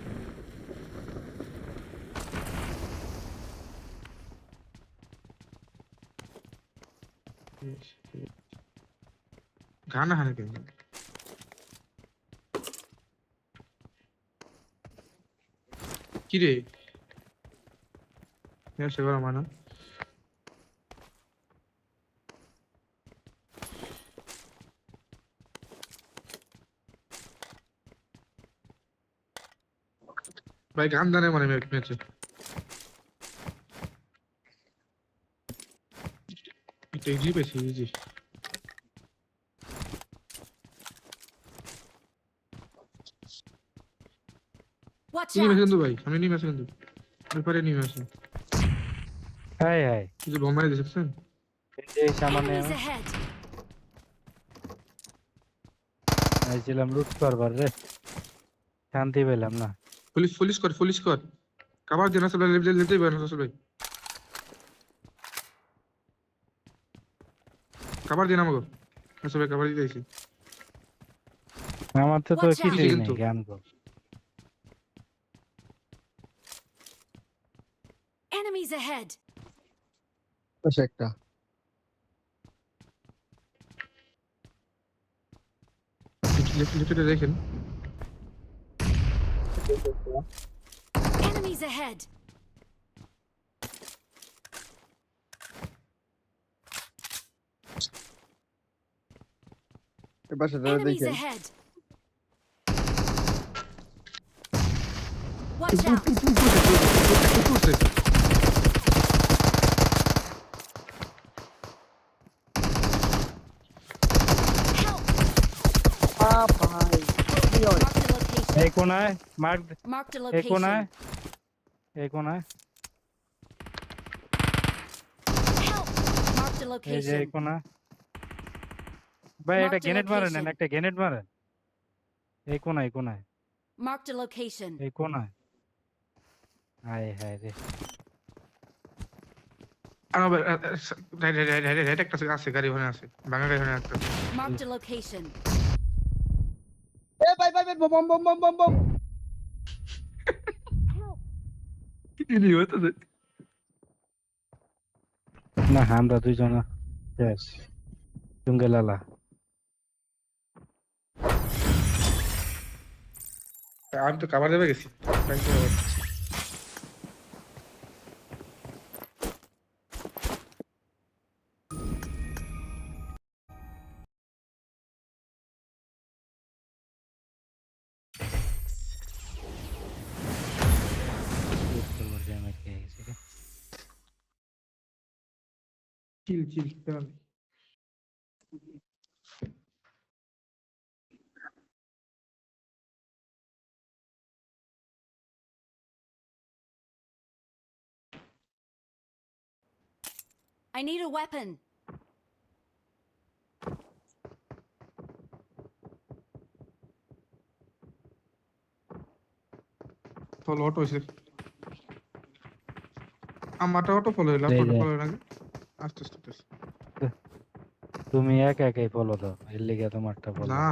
গানা হানে কেন কি রে সে করা মানা ভাই গান জানে মানে ম্যাচে এটা ইজি পেয়েছি ইজি Watch নিয়ে মেসে out! কিন্তু ভাই আমি নিয়ে মেসে কিন্তু ব্যাপারে নিয়ে মেসে হাই হাই যে বোমাই দিয়েছেন এই সামনে Enemies ahead! আইছিলাম লুট করবার রে, শান্তি পেলাম না। পুলিশ কর কাবার দেনা সব লেতে বের হচ্ছে ভাই কাবার দেনা মগো আসলে কাবার দিতেছি আমার তো Watch out! কিছুই কিন্তু। নেই গান গো। Enemies ahead! পাশে একটা লিটে দেখেন Enemies ahead! এ পাশে ধরে Enemies দেখেন ahead! Watch out! করছে Help! Marked a location. এই কোনায় মার্ক, Marked a এই কোনায়, location. এই কোনায়, Help! Marked a এই যে এই location. কোনা। ভাই Marked একটা a গ্রেনেড মারেন, location. একটা গ্রেনেড মারেন। এই কোনায়, এই কোনায়, Marked a location. এই কোনায়। হায় হায় রে। আর রাইট একটা আছে গাড়ি ওখানে আছে ভাঙা গাড়ি ওখানে একটা Marked a location. এ ভাই ভাই ভাই বম বম বম বম বম কি নি হইতাছে না আমরা দুইজন শেষ। জঙ্গলালা। আমি তো কাবার দেবে গেছি চিল I need a weapon. Follow auto হইছে আমারটা অটো ফলো হইলো এই অটো যে। ফলো লাগে আস্তে আস্তে তুমি একা একাই ফলো দাও, এর লিগে তোমারটা ফলো। না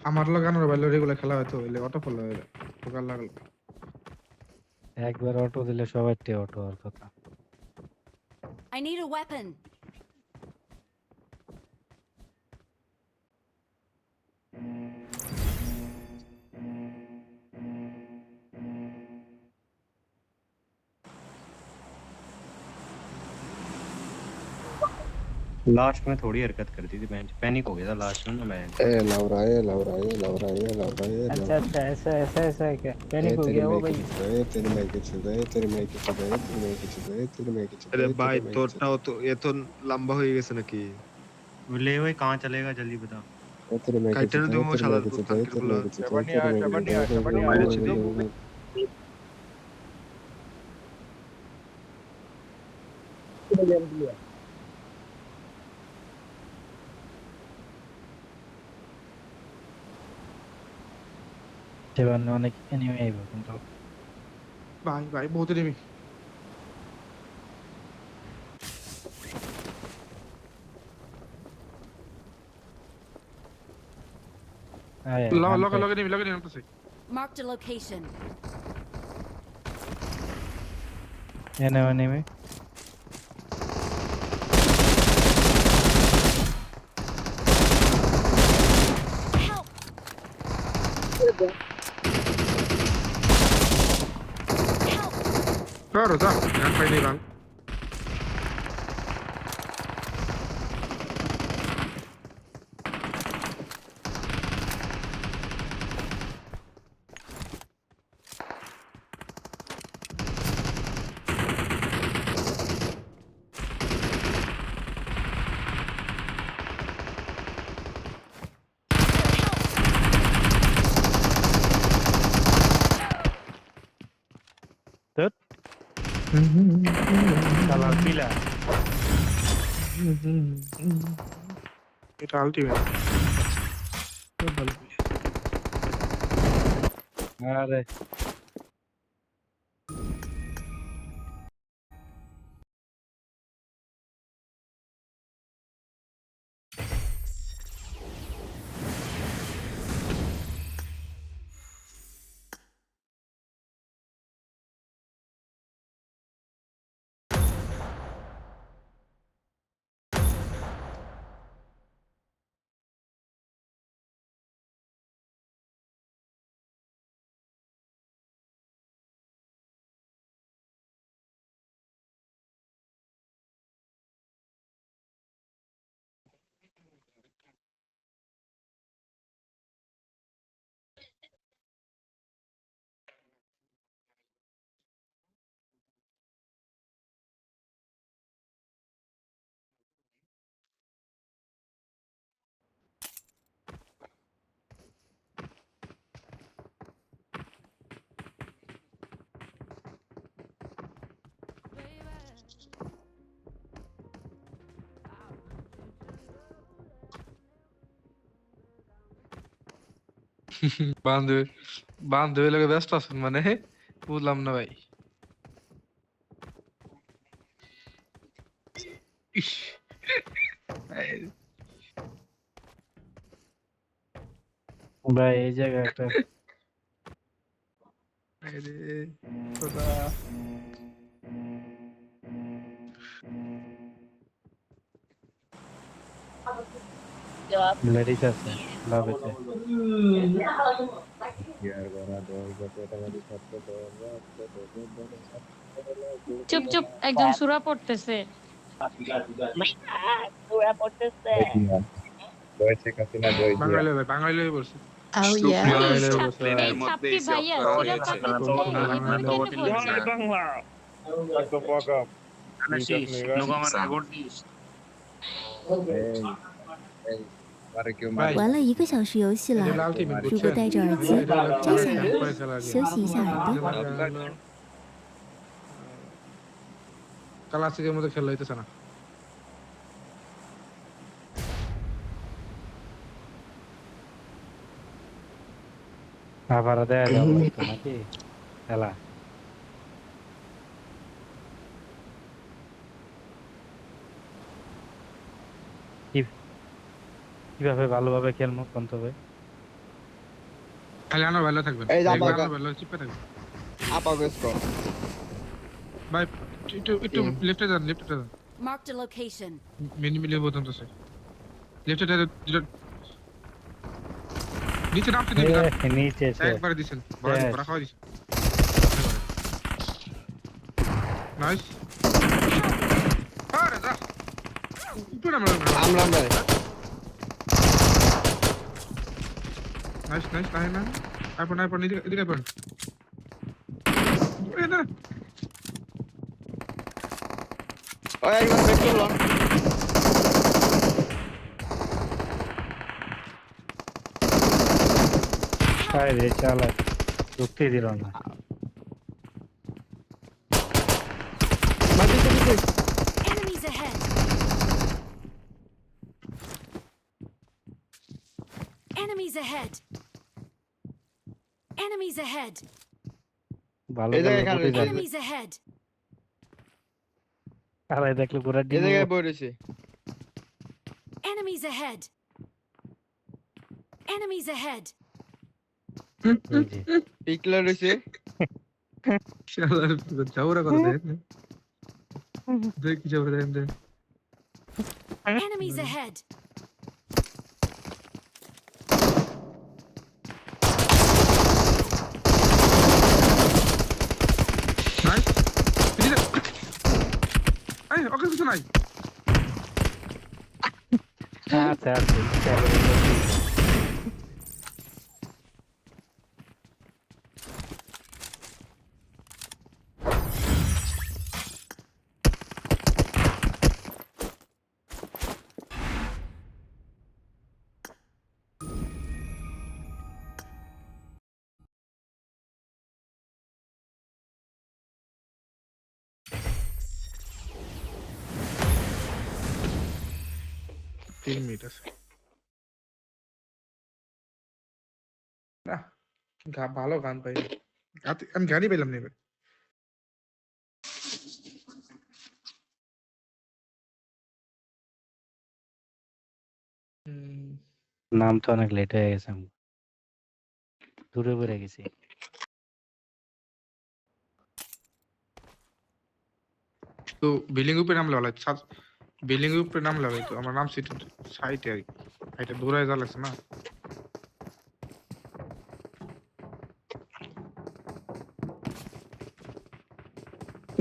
আমার লাগানোর বাইরে রেগুলার খেলা হয়তো এলে অটো ফলো হইলো টোকাল লাগলো একবার অটো দিলে সবাইতে অটো আর কথা। I need a weapon. Last में थोड़ी हरकत कर दी थी बेंच, पैनिक हो गया था लास्ट में ना मैं। ए लवरा ए लवरा ए लवरा ए लवरा ए अच्छा अच्छा, ऐसा है क्या? पैनिक हो गया वो भाई। तेरे मैं के चुदाए तेरे मैं के चुदाए तेरे मैं के चुदाए तेरे मैं के चुदाए আরে ভাই তোরটাও তো এ তো লম্বা হয়ে গেছে নাকি ले भाई कहाँ चलेगा जल्दी बता। तेरे मैं के কাইটানো দেবো चुदाए শালার तेरे পুত मैं के কাকের चुदाए গুলো तेरे मैं के चुदाए সেবার অনেক এনিমে আইব কিন্তু ভাই ভাই বহুত এনিমি আয় লগে লগে এনিমি নামতেছে Marked a location. Anime Help! Help! Claro, যা গান পাই নাই বাল তোর কালার পিলা এটা আলটিমেট আরে বান্ধবী বান্ধবী লোকে ব্যস্ত আছেন মানে বুঝলাম না ভাই ইস ভাই এই জায়গায় একটা আরে খোদা লেডিস আছে লাভ আছে চুপ চুপ একজন সূরা পড়তেছে বাঙালি ভাই বাঙালি বলছি Oh yeah. বাঙালি বলছি এই ছাপটি ভাইয়া সূরা পাঠাচ্ছে এভাবে কেন বলছে ভাই 玩了1个小时游戏 এটা 了， আলটিমেট 如果戴着耳机摘下来，休息一下耳朵。 ক্লাসিকের মধ্যে খেলা হইতেছে না আবার দেয়া যাবে তো নাকি খেলা কিভাবে ভালোভাবে খেলবো কোন তবে খালি আনার ভালো থাকবেন এই যা দেখবেন বাবা। আনার ভালো চিপে থাকবেন আপা গেছো ভাই একটু লেফটে যান Marked a location. মিনি মিলি বোতাম তো সে লেফটে যান নিচে নামতে দিবি না নিচে এসে একবার দিছেন বড় খাওয়া দিছেন নাইস আরে যা একটু না আমরা নাইস না আপন এদিকে আপন এ না ওই একবার ব্যাক করলো আরে চালা ঢুকতে দিল না Enemies ahead. Enemies ahead. Enemies ahead! ভালো এই জায়গায় করলে কারণ পড়ে যাবে Enemies ahead! আলাই দেখলে পুরা এই ডিম জায়গায় বই রয়েছে Enemies ahead! Enemies ahead! এই যে পিকলা রয়েছে শালার ঝগড়া করে দেন দেখ কি ঝগড়া দেন Enemies ahead! নাইস এই ওকে কিছু নাই আচ্ছা আচ্ছা তিন মিনিট আছে না ভালো গান পাই আমি গানই পেলাম না এবার নাম তো অনেক লেট হয়ে গেছে আমার। দূরে পড়ে গেছি তো বিল্ডিং উপরে নামলে ভালো হয় বিল্ডিং উপরে নামলে ভালো তো আমার নাম সিট সাইটে আর কি এটা দূরে যা লাগছে না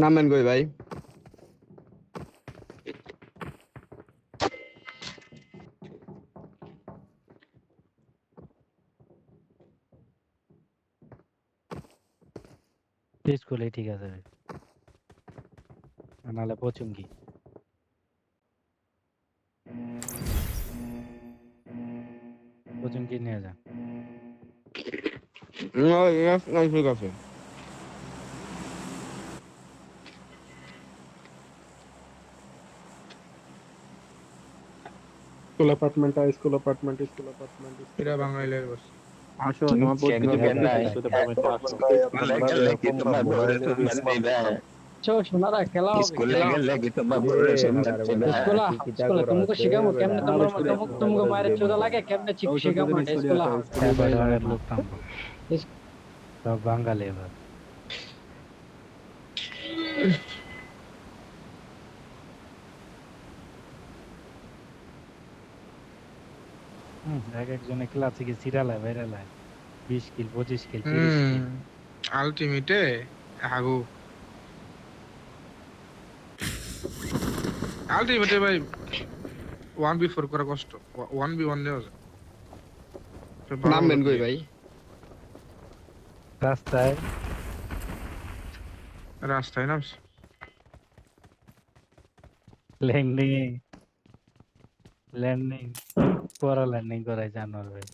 নামেন কই ভাই টেস্ট করলে ঠিক আছে নাহলে পচুঙ্গি পচুঙ্গি নিয়ে যা ঠিক আছে school apartment school apartment school apartment এরা বাঙালির বস আসো তোমার প্রতিদিন সোনারা খেলা হবে স্কুলে গেলে কি তোমার স্কুলে তোমাকে শিখাবো কেমনে তোমাকে মায়ের চোদা লাগে কেমনে শিখাবো স্কুলে লোক থামবো সব বাঙালি এবার এক একজনে ক্লাসিকে সিরালায় ভাইরালায় 20 কিল 25 কিল 30 কিল আলটিমেটে আগু আলটিমেটে ভাই 1v4 করা কষ্ট 1v1 নেওয়া যায় নামেন কই ভাই রাস্তায় রাস্তায় নামছে ল্যান্ডিং পরা ল্যান্ডিং করাই জানোয়ার ভাই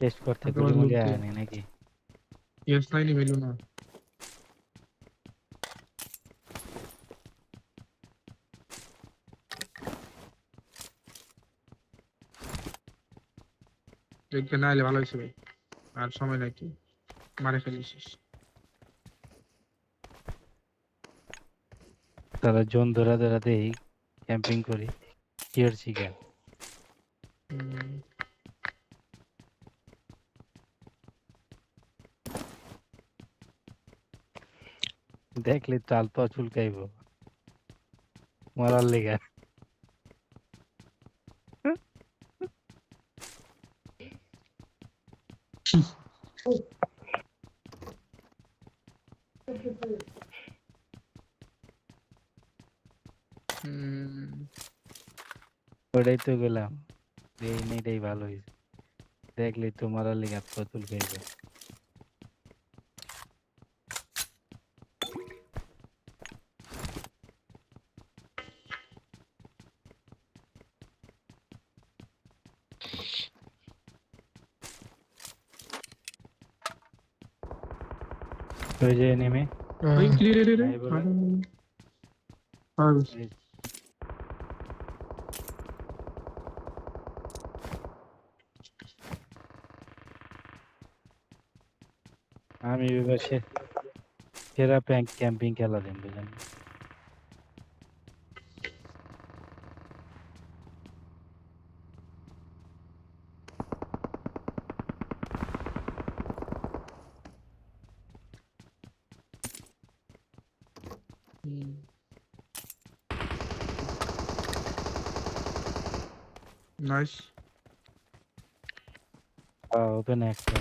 টেস্ট করতে গুলি মুলি আয়নি নাকি ইয়েস নাইনি মেলু না দেখতে না এলে ভালো হয়েছে ভাই আর সময় নাই কি মারে ফেলেছিস তারা জোন ধরা ধরা দেই ক্যাম্পিং করি টিয়ার চিকেন দেখলে চাল তো চুলকাইব মরার লেগা ওটাই তো গেলাম এই নেটাই ভালো হয়েছে দেখলে তো মরার লেগা তো চুলকাইব ওই যে নেমে ওই ক্লিয়ার রে নাই বলে এই আমি এবার সেরা ক্যাম্পিং খেলা দিন বুঝলেন নাইস ওপেন একটা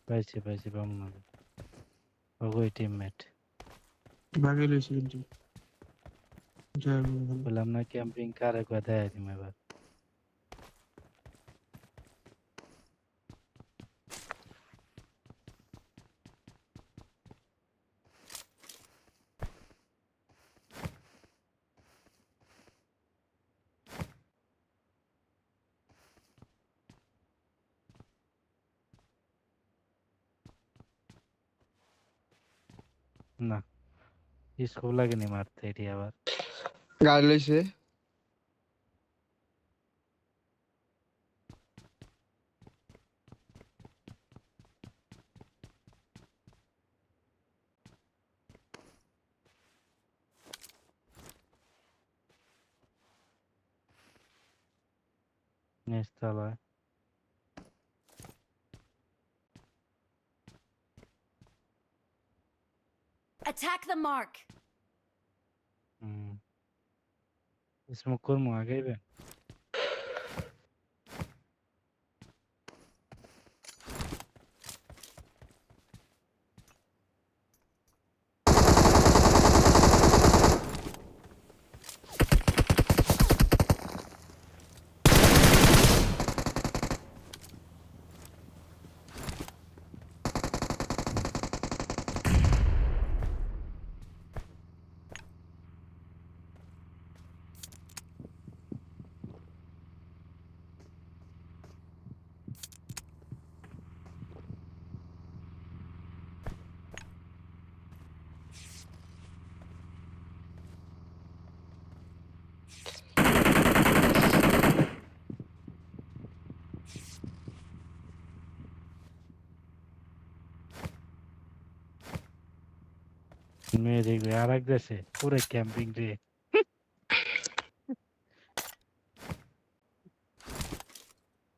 Watch out! পাইছি বামনা ওই টিমমেট ভাগে লইছি কিন্তু জয় গুরু। বললাম না ক্যাম্পিং কারে কথা দিম এবার না স্কোপ লাগেনি মারতে এটি আবার গাড়ি লইছে নিচতলায় Attack the mark! স্মোক করবো আগাইবে মেয়ে দেখবে আর এক দেশে পুরো ক্যাম্পিং রে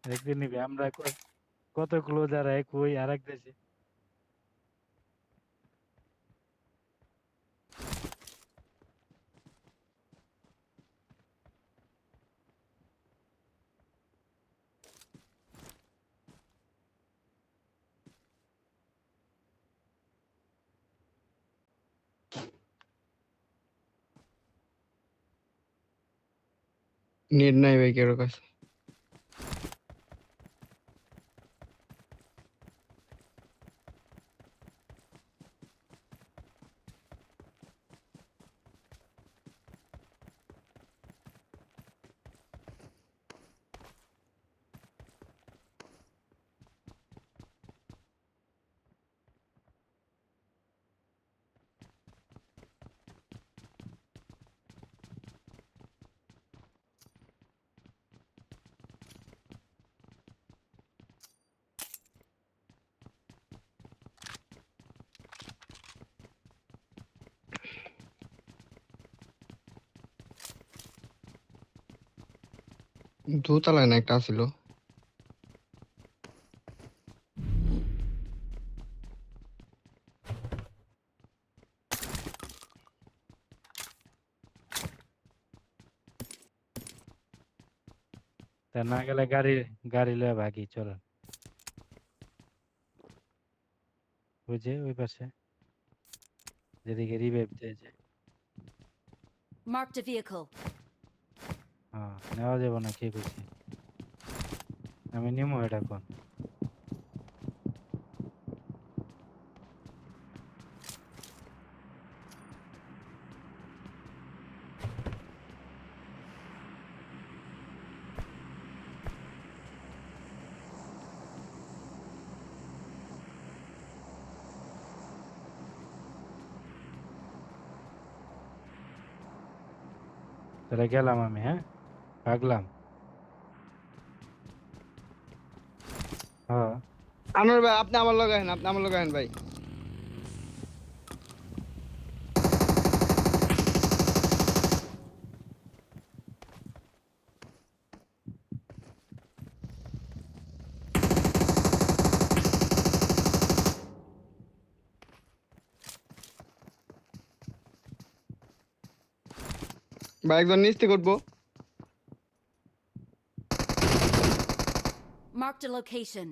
একদিন নিবে আমরা কত ক্লোজ আর এক ওই আর এক দেশে নেট নাই ভাই কারো কাছে দোতলায় না একটা ছিল তা না গেলে গাড়ি লয়ে ভাগি চলো ওই যে ওই পাশে যেদিকে রিভাইভ দেয় যে Marked a vehicle. হ্যাঁ নেওয়া যাবো না কে কইছে আমি নিমো এটা কোন তাহলে গেলাম আমি, হ্যাঁ রাখলাম। হ্যাঁ আনোয়ার ভাই আপনি আমার লগে আহেন, আপনি আমার লগে আহেন ভাই। ভাই একজন নিচ থেকে উঠবো। Marked a location.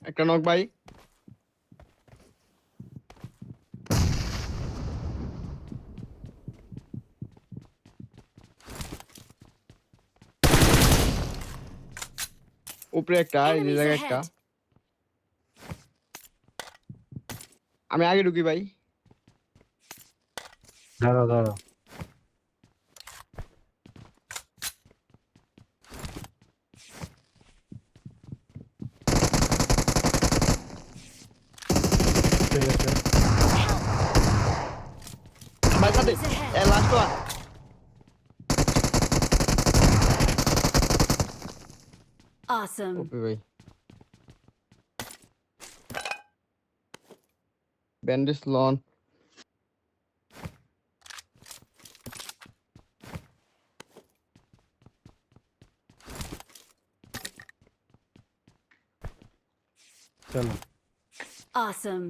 একটা নক ভাই। উপরে একটা, এই যে Enemies জায়গায় একটা। ahead. আমি আগে ঢুকি ভাই। ধরো ধরো। ঠিক আছে, ভাই সাথে Enemies ahead. Last one. Awesome. ওপে ভাই। ব্যান্ডেজ লন। চলো। Awesome.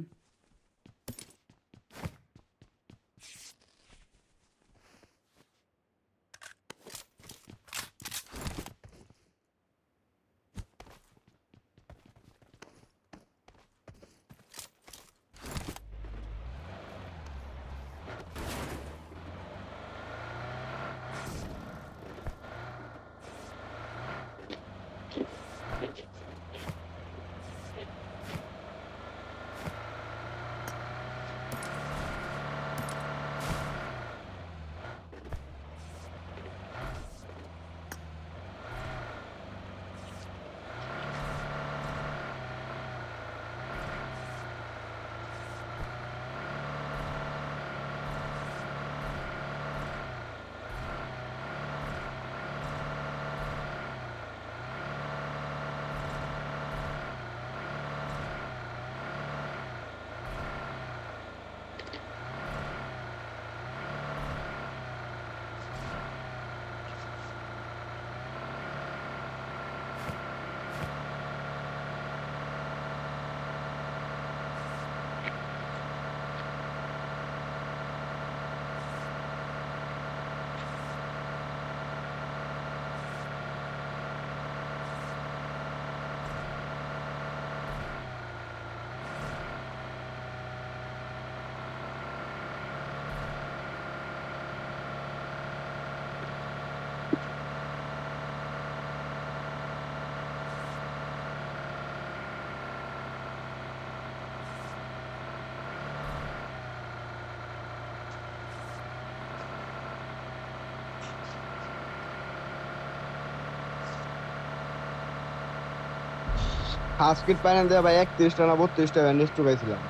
হাসকিট পাইনা দেয়া ভাই 31টা না 32টা ব্যান্ডেজ টুকাইছিলাম।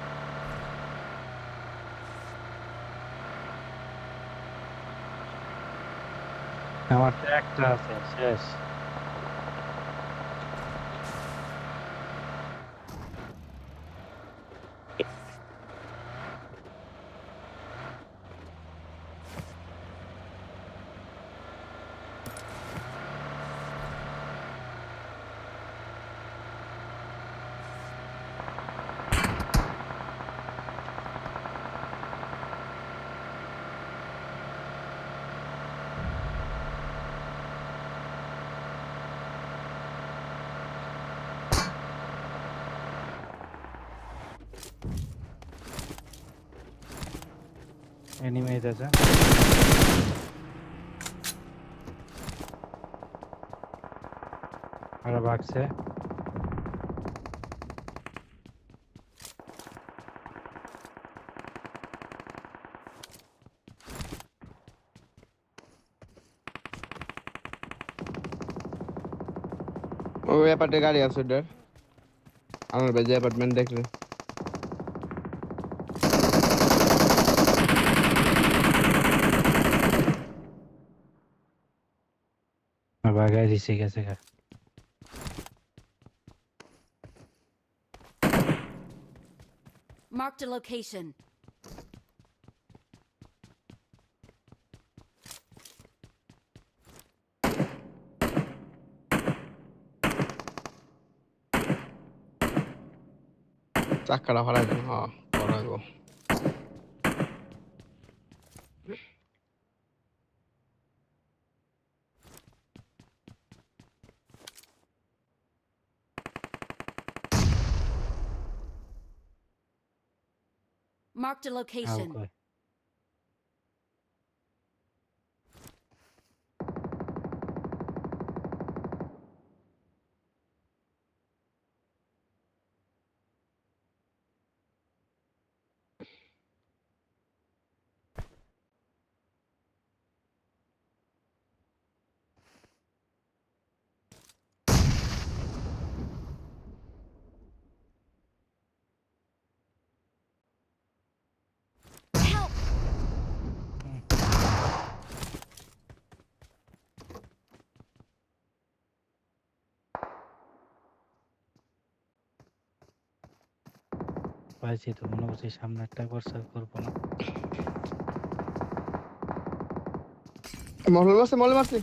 আমার তো একটা আছে, শেষ। এনিমি আছে, ওরা ভাগছে। ওই অ্যাপার্টে গাড়ি আছে ওটার। আমার ভাই যে অ্যাপার্টমেন্ট দেখলে বাগায় দিছে গেছে গা। Marked a location. চাক্কাটা ফালাই দেন, হ্যাঁ ফালাইব। Marked a আও location. কই Help! পাইছি তো, মনে করছি সামনে একটা বর্ষা করবো না। মহল মারছে, মহল মারছে।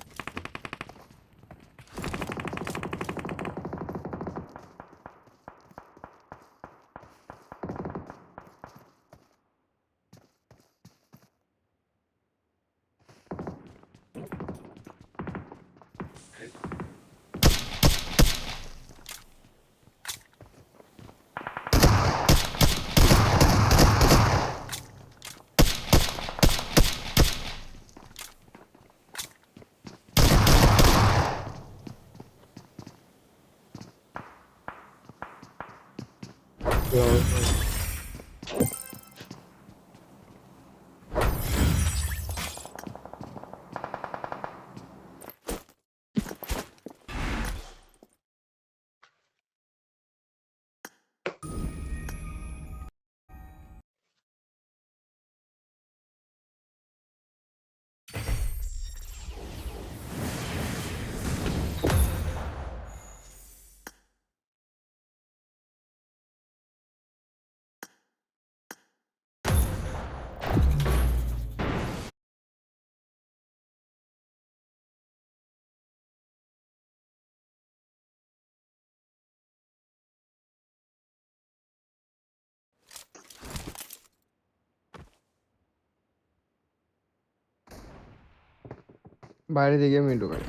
বাইরে দিকে আমি ঢুকাই।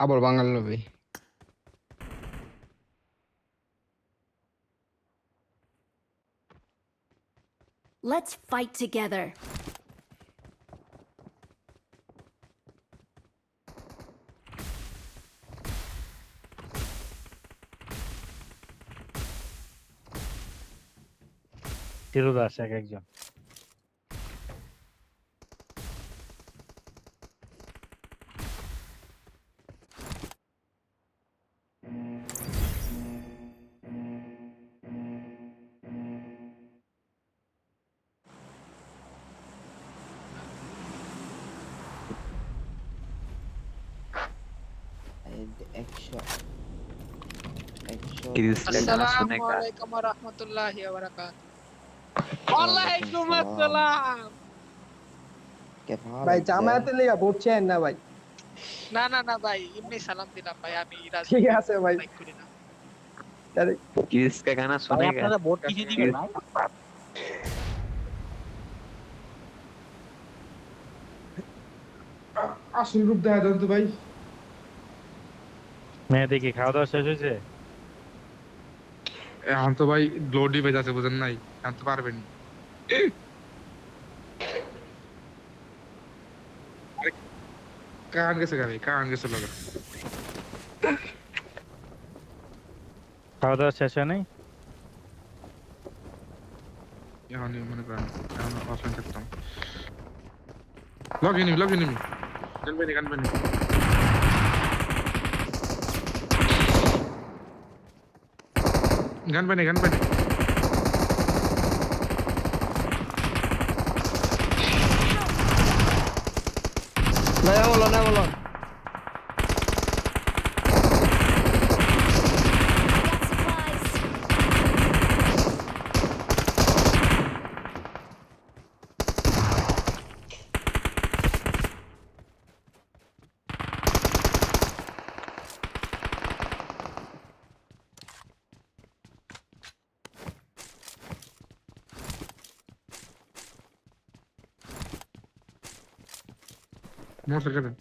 আবার বাঙাল লবি। Let's fight together. তিরুদাস এক একজন। আসসালামু আলাইকুম ওয়া রাহমাতুল্লাহি ওয়া বারাকাতুহু। ওয়ালাইকুম আসসালাম। ভাই জামায়াতের লিগা বুঝছেন না ভাই? না না না ভাই, এমনি সালাম দিলাম ভাই, আমি ঠিক আছে ভাই। লাইক করি না। আরে किसका गाना सुनेगा? আপনারা ভোট কিসে দিবেন ভাই? আসল রূপ দেখা দেন তো ভাই। মেয়েদের কি খাওয়া দাওয়া শেষ হয়েছে? এখন তো ভাই গ্লোডি বেজ আছে, বুঝেন নাই, এখন তো পারবেন। কান গেছে ভাই, কান গেছে লগা। খাওয়া দাওয়া শেষ হয় নাই? এখন মনে করেন এখন অফলাইন থাকতাম। লগ ইন গানবেনি গানবেনি ভাই আমলো না আমলো I got supplies. Motor cycle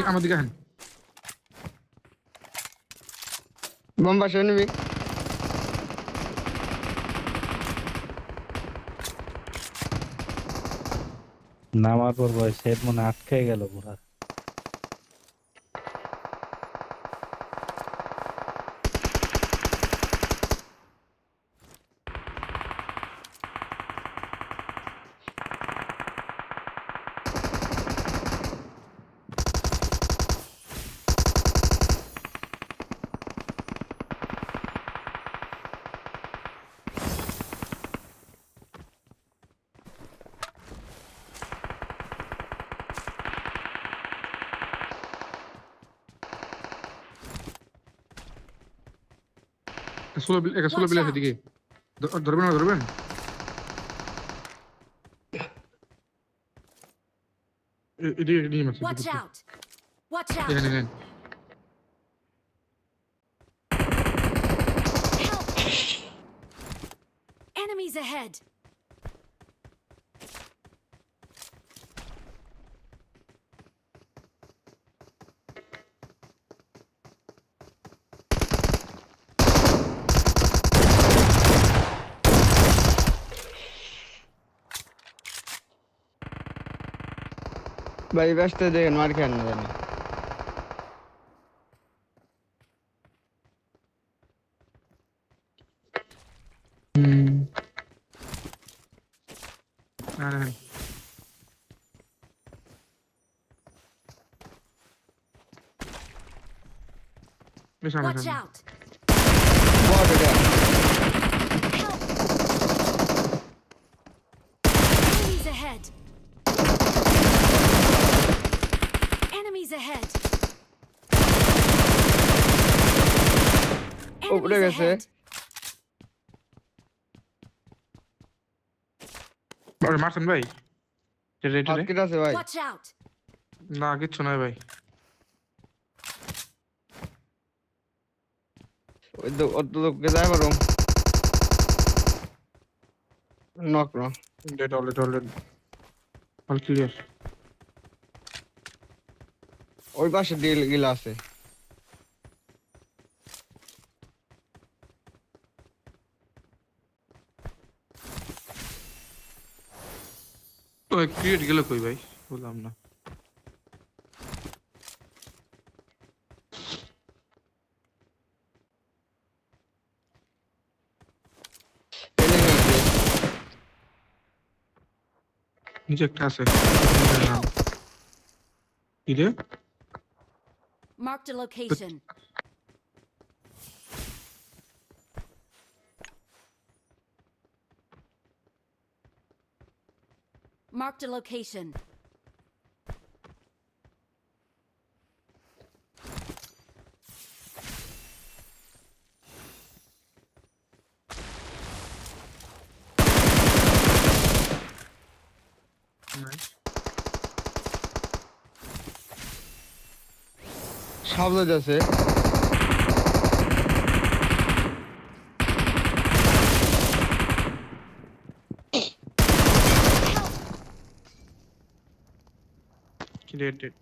আমার দিকে হ্যাঁ বোম্বা শুনবি নামার পর ভাই সেট মনে আটকে গেল পুরা। ষোলো বিল আছে দিকে ধরবেন না ধরবেন এদিকে মারছে Watch out. Watch out. এখানে এখানে Help. Enemies ahead. ভাই ব্যস্ত দেখেন মার খেয়ে না জানি হ্যাঁ বেশ আমার Watch সামনে out. বট এটা Help. Enemies ahead. Enemies ahead. উপরে Enemies গেছে ahead. আরে মারছেন ভাই আটকে আছে ভাই Watch out. না কিচ্ছু নাই ভাই ওই তো অত লোককে যাই পারো নক ন ডেট অলরেডি অল ক্লিয়ার ওই পাশে ডিল গিলা আছে তো ক্রিয়েট গেল কই ভাই বললাম না নিচে একটা আছে কি রে Marked a location. Marked a location. Sublet আছে কি ডেট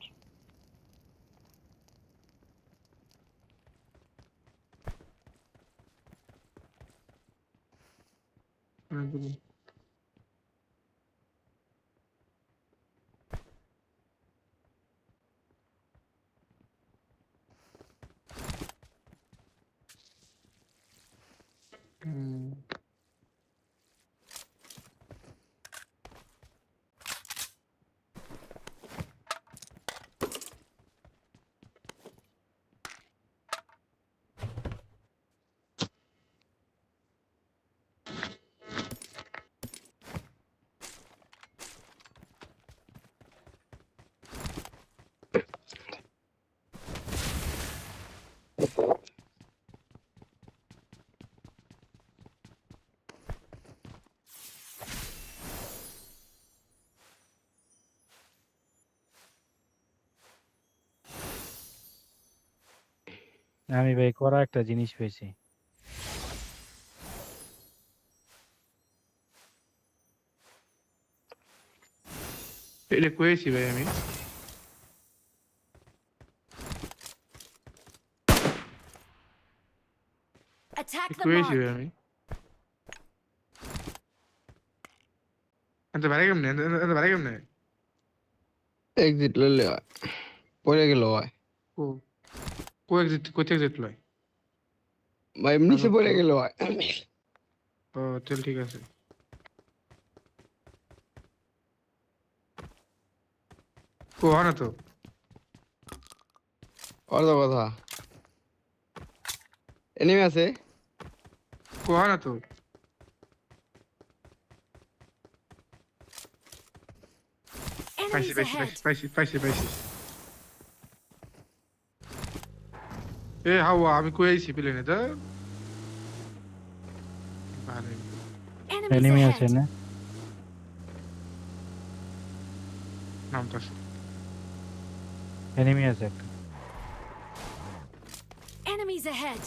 আমি ভাই করা একটা জিনিস পেয়েছি। এটা কয়েছি ভাই আমি। Attack the কয়েছি mark. ভাই আমি। এত বাইরে কেমনে? এত বাইরে কেমনে? এক্সিট লইলে হয় পড়ে গেল হয় কো কো এক্সিট কোথা এক্সিট লয়? ভাই নিচে পড়ে গেল হয় ও চল ঠিক আছে। কো হয় না তো। অর্ধ কথা এনিমি আছে কো হয় না তো। পাইছি Enemies পাইছি ahead. পাইছি পাইছি পাইছি। এ হাওয়া আমি কয়েছি প্লেনে তো। ভালো। Enemies এনিমি আছে ahead. না? নামটা আছে। এনিমি আছে একটা। Enemies ahead.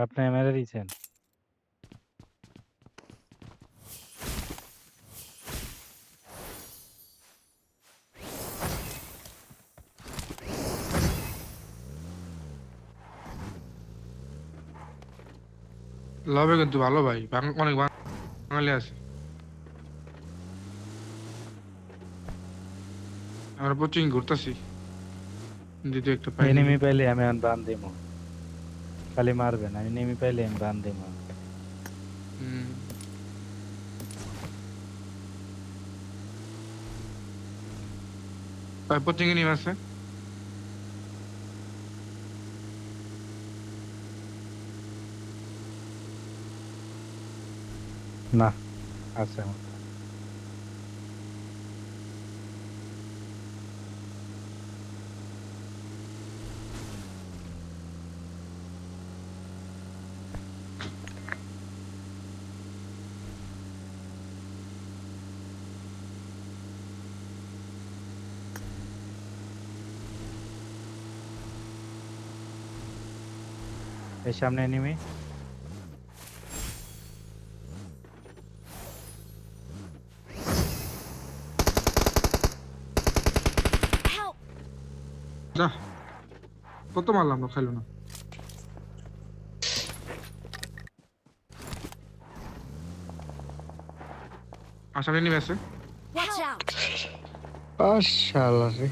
আপনি মেরে দিয়েছেন। লবে কিন্তু ভালো ভাই, অনেক বাঙালি আছে। আমরা কোচিং ঘুরতেছি, দ্বিতীয় একটা পাই। এনিমি পাইলে আমি এখন বান দিব, খালি মারবেন। আমি এনিমি পাইলে আমি বান দিব। কোচিং এ নিয়ে আছে। না আছে আমার। এই সামনে এনিমি। Help. যা কত মারলাম না, খাইলো না। সামনে নিয়ে আছে। Watch out. মাশাআল্লাহ রে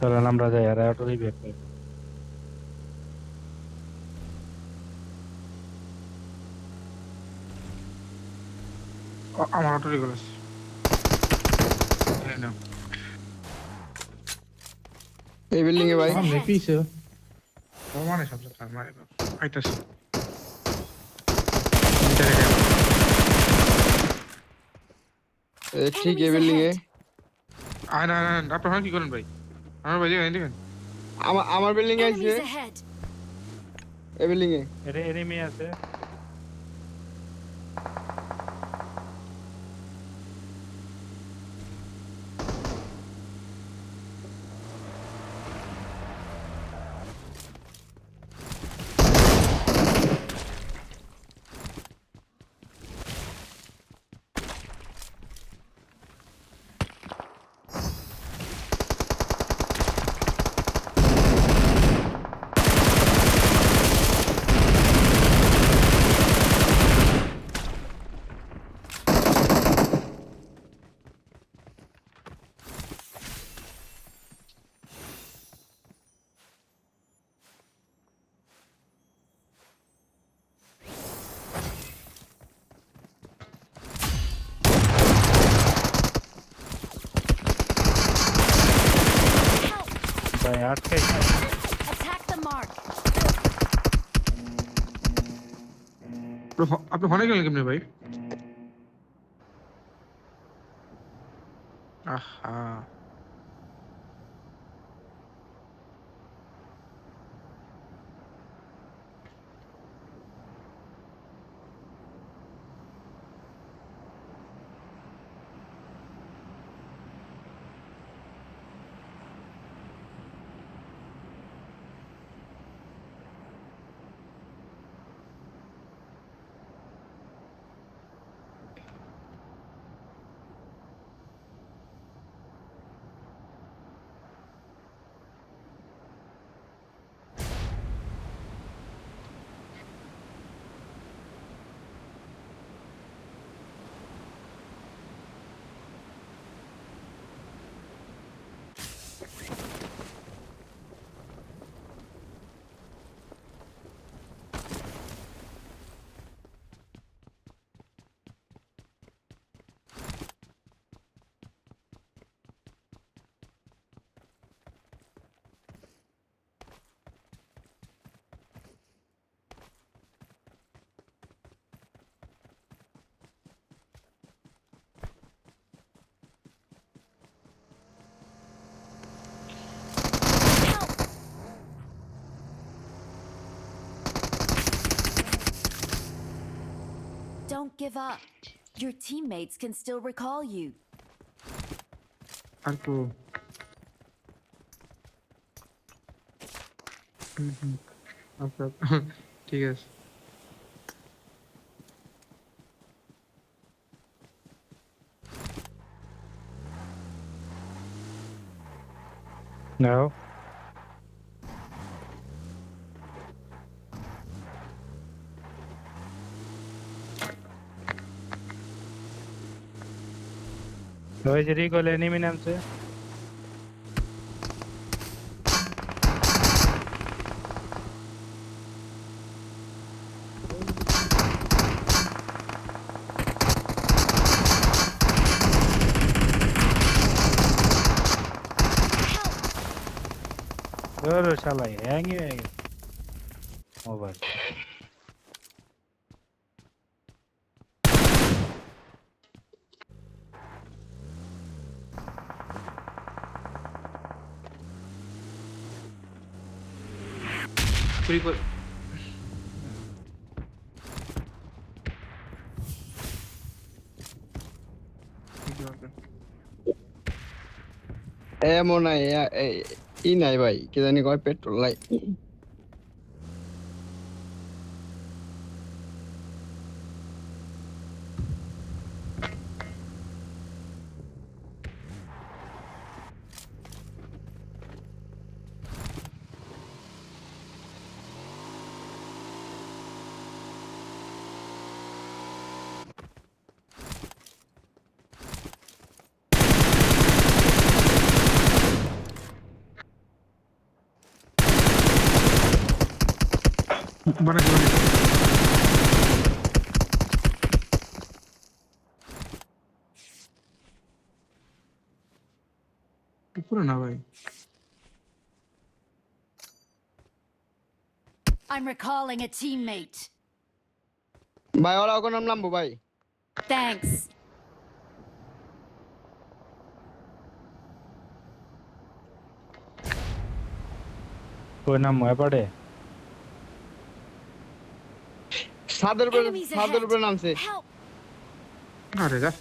চলেন আমরা যাই, আর অটোই ব্যাক করি। আমার অটো রেগুলার আছে। এই বিল্ডিং এ ভাই সামনে পিছে ও মানে সব তার মারে আইতাছে। ঠিক এই বিল্ডিং এ আয় না না, আপনারা কি করেন ভাই? আমার ভাই জানেন দেখেন আমার বিল্ডিং এ আছে Enemies ahead. এই বিল্ডিং এ এনিমি আছে। ভাই আটকাই। Attack the mark. আপনি হনে গেলেন কেমনে ভাই? আহা Don't give up. Your teammates can still recall you. আর তো আচ্ছা ঠিক আছে। নাও ওই যে রিকল এনিমি নামছে। ওরে শালা হ্যাং হয়ে গেছে মোবাইল। চুরি করে এমন নাই ই নাই ভাই, কি জানি কয় পেট্রোল নাই। বানাইছে উপরে না ভাই। I'm recalling a teammate. ভাই ওরা ওখানে নামবো ভাই। Thanks. কই নাম হয় পড়ে ছাদের Enemies উপরে ahead. নামছে। Help. আরে যা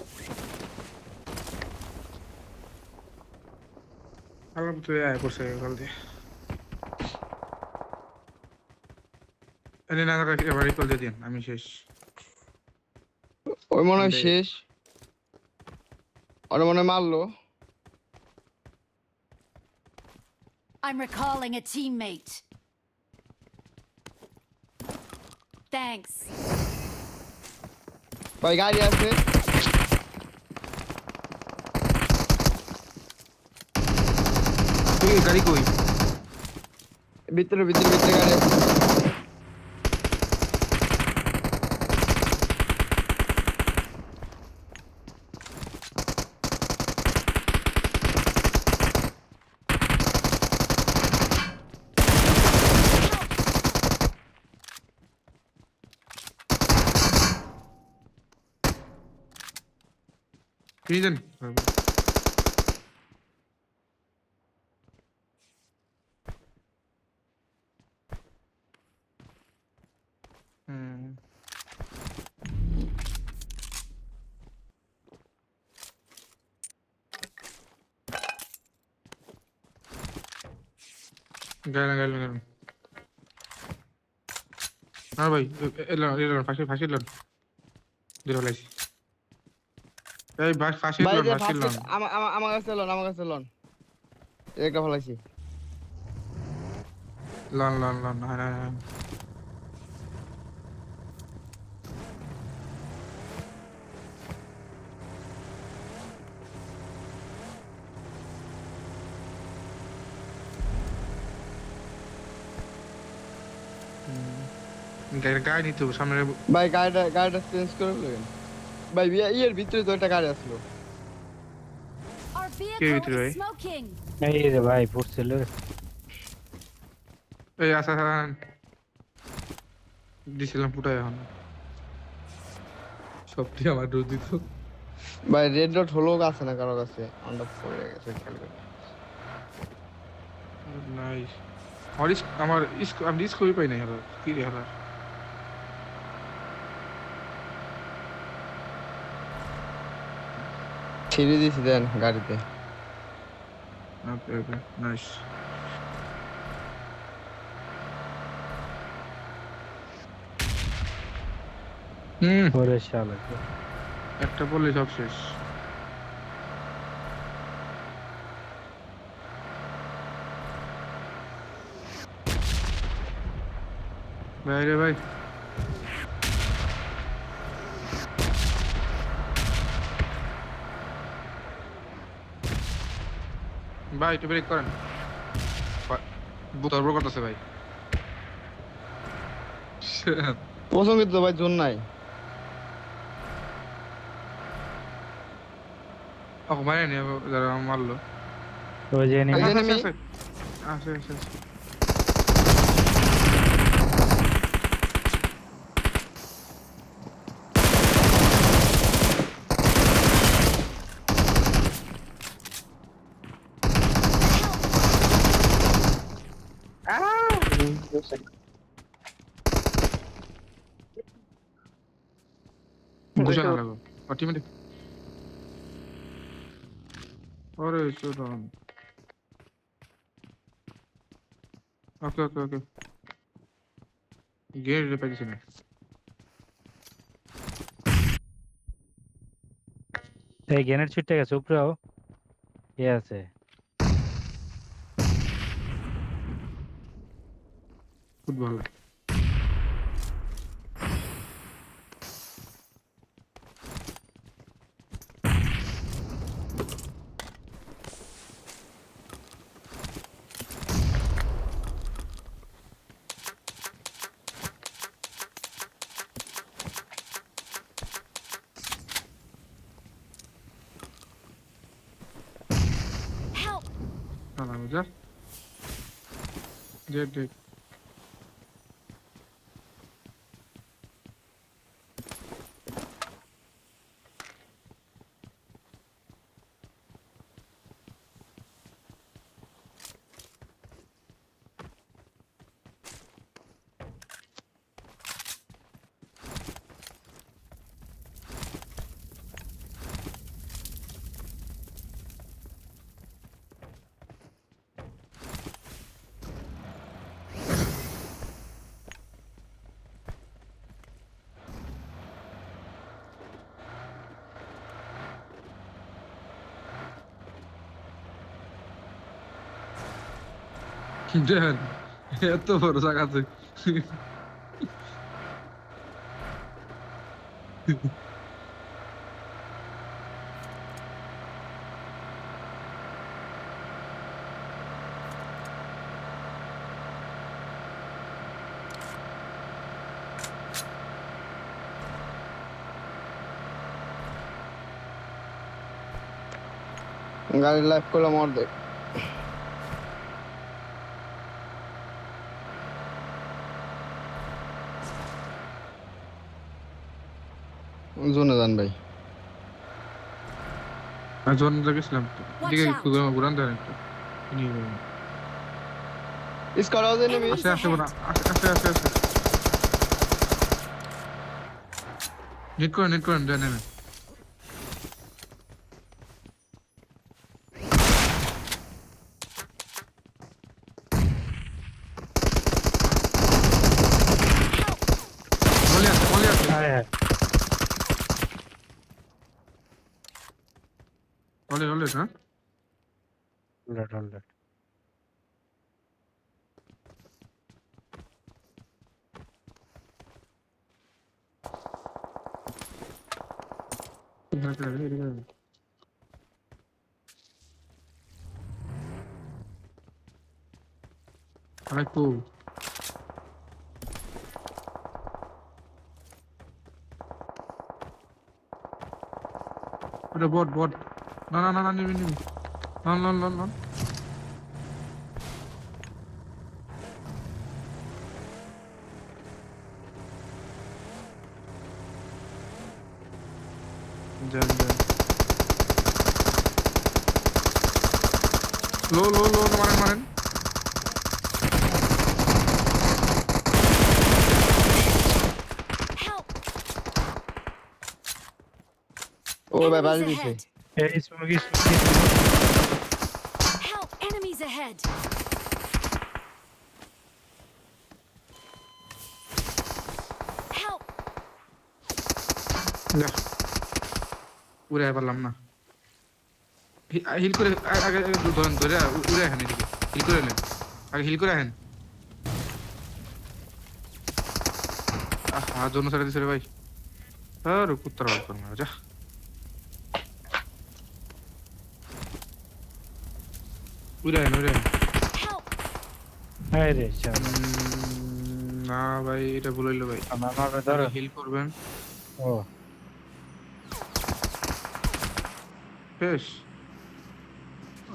আলাম তো আয় করছে কাল দিয়ে এনে না এবার রিকল দিয়ে দিন, আমি শেষ। ওই মনে হয় শেষ, ওরা মনে হয় মারলো। I'm recalling a teammate. Thanks. ভাই গাড়ি আছে। কই গাড়ি কই? ভিতরে গাড়ি আছে। ফিরে যান গেলেন গেলেন গেলেন না ভাই এলাম এলাম ফাঁসি ফাঁসি এলাম দিয়ে ফেলাইছি এই ভাই ফাঁসি ভাই এলাম যে ফাঁসি এলাম আমার কাছে লন আমার কাছে লন একটা ফলাইছি লন লন লন হ্যাঁ হ্যাঁ হ্যাঁ গাড়ি নিতে হবে সামনে ভাই গাড়িটা চেঞ্জ করে ফেলেন ভাই ইয়ের ভিতরে তো একটা গাড়ি আসলো Our Give it vehicle away. is smoking. এই রে ভাই পড়ছিল এই আসা দিছিলাম ফুটাই এখন সবটি আমার ডোজ দিত ভাই রেড ডট হলো আছে না কারো কাছে আমরা পড়ে গেছে খেলবে নাইস আমার আমি স্কোরই পাই নাই আর কি রে হারা ছেড়ে দিয়েছি দেন গাড়িতে ওকে ওকে নাইস ওরে শালা একটা বললে সব শেষ ভাই রে ভাই ভাই একটু ব্রেক করেন বুতর করতেছে ভাই প্রথম কিন্তু ভাই জোন নাই মারে নি যারা মারলো ওই যে enemy আসে আসে বুঝা না লাগো টিমে আরে চোদন ওকে ওকে ওকে গেট রে পাইছি না এই গ্রেনেড ছুটে গেছে উপরেও কে আছে ফুটবল Help! না বুঝা গেট গেট দেন এত বড় জায়গা তুই গাড়ি লাইভ করলাম অর্ধেক জোনে যান ভাই जोन गেছিলাম তো Watch দিকে out! ঘুরান দেন একটু নিয়ে যাবেন It's got all the enemies. Enemies আসে বড় ahead! আসে নিট করেন দেন নেমে বলে আছে হায় হায় বলে না অলরেড অনেক খুব ওটা বট না নিবি লন যান লো মারেন Help! Oh, by Enemies Baldi. ahead! এই smoky Help! Enemies ahead! Help! যা উড়ে পারলাম না হিল করে আগে ধরে উড়ে আহেন এদিকে হিল করে নেন আগে হিল করে আহেন জন্য ছেড়ে দিছে রে ভাই আর কুত্তার বাল করবো যা উড়ে আহেন Help! হায় রে শালা না ভাই এটা ভুল হইলো ভাই আমার ধরো হিল করবেন ও বেশ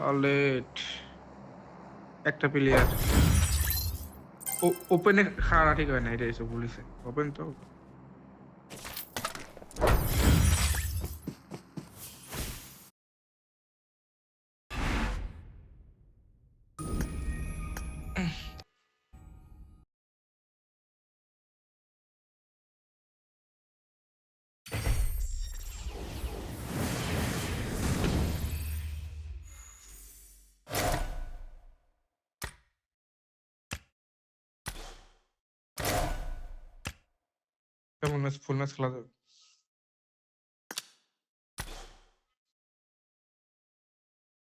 অলরেড একটা প্লেয়ার ওপেনে খাড়া ঠিক হয় না এটা এসে বলিছে ওপেন তো কেমন ম্যাচ ফুল ম্যাচ খেলা যাবে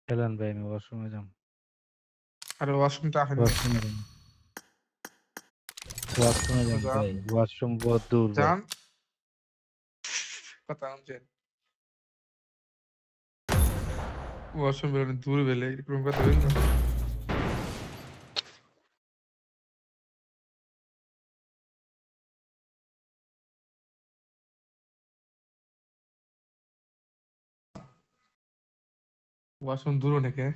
খেলেন ভাই আমি ওয়াশরুমে যাম আরে ওয়াশরুমটা আহেন ওয়াশরুমে যাম ভাই ওয়াশরুম বহুত দূর ভাই যান কথা আনছেন ওয়াশরুম বেরোনে দূর বেলে এরকম কথা বলবেন না ওয়াশরুম দূর নাকি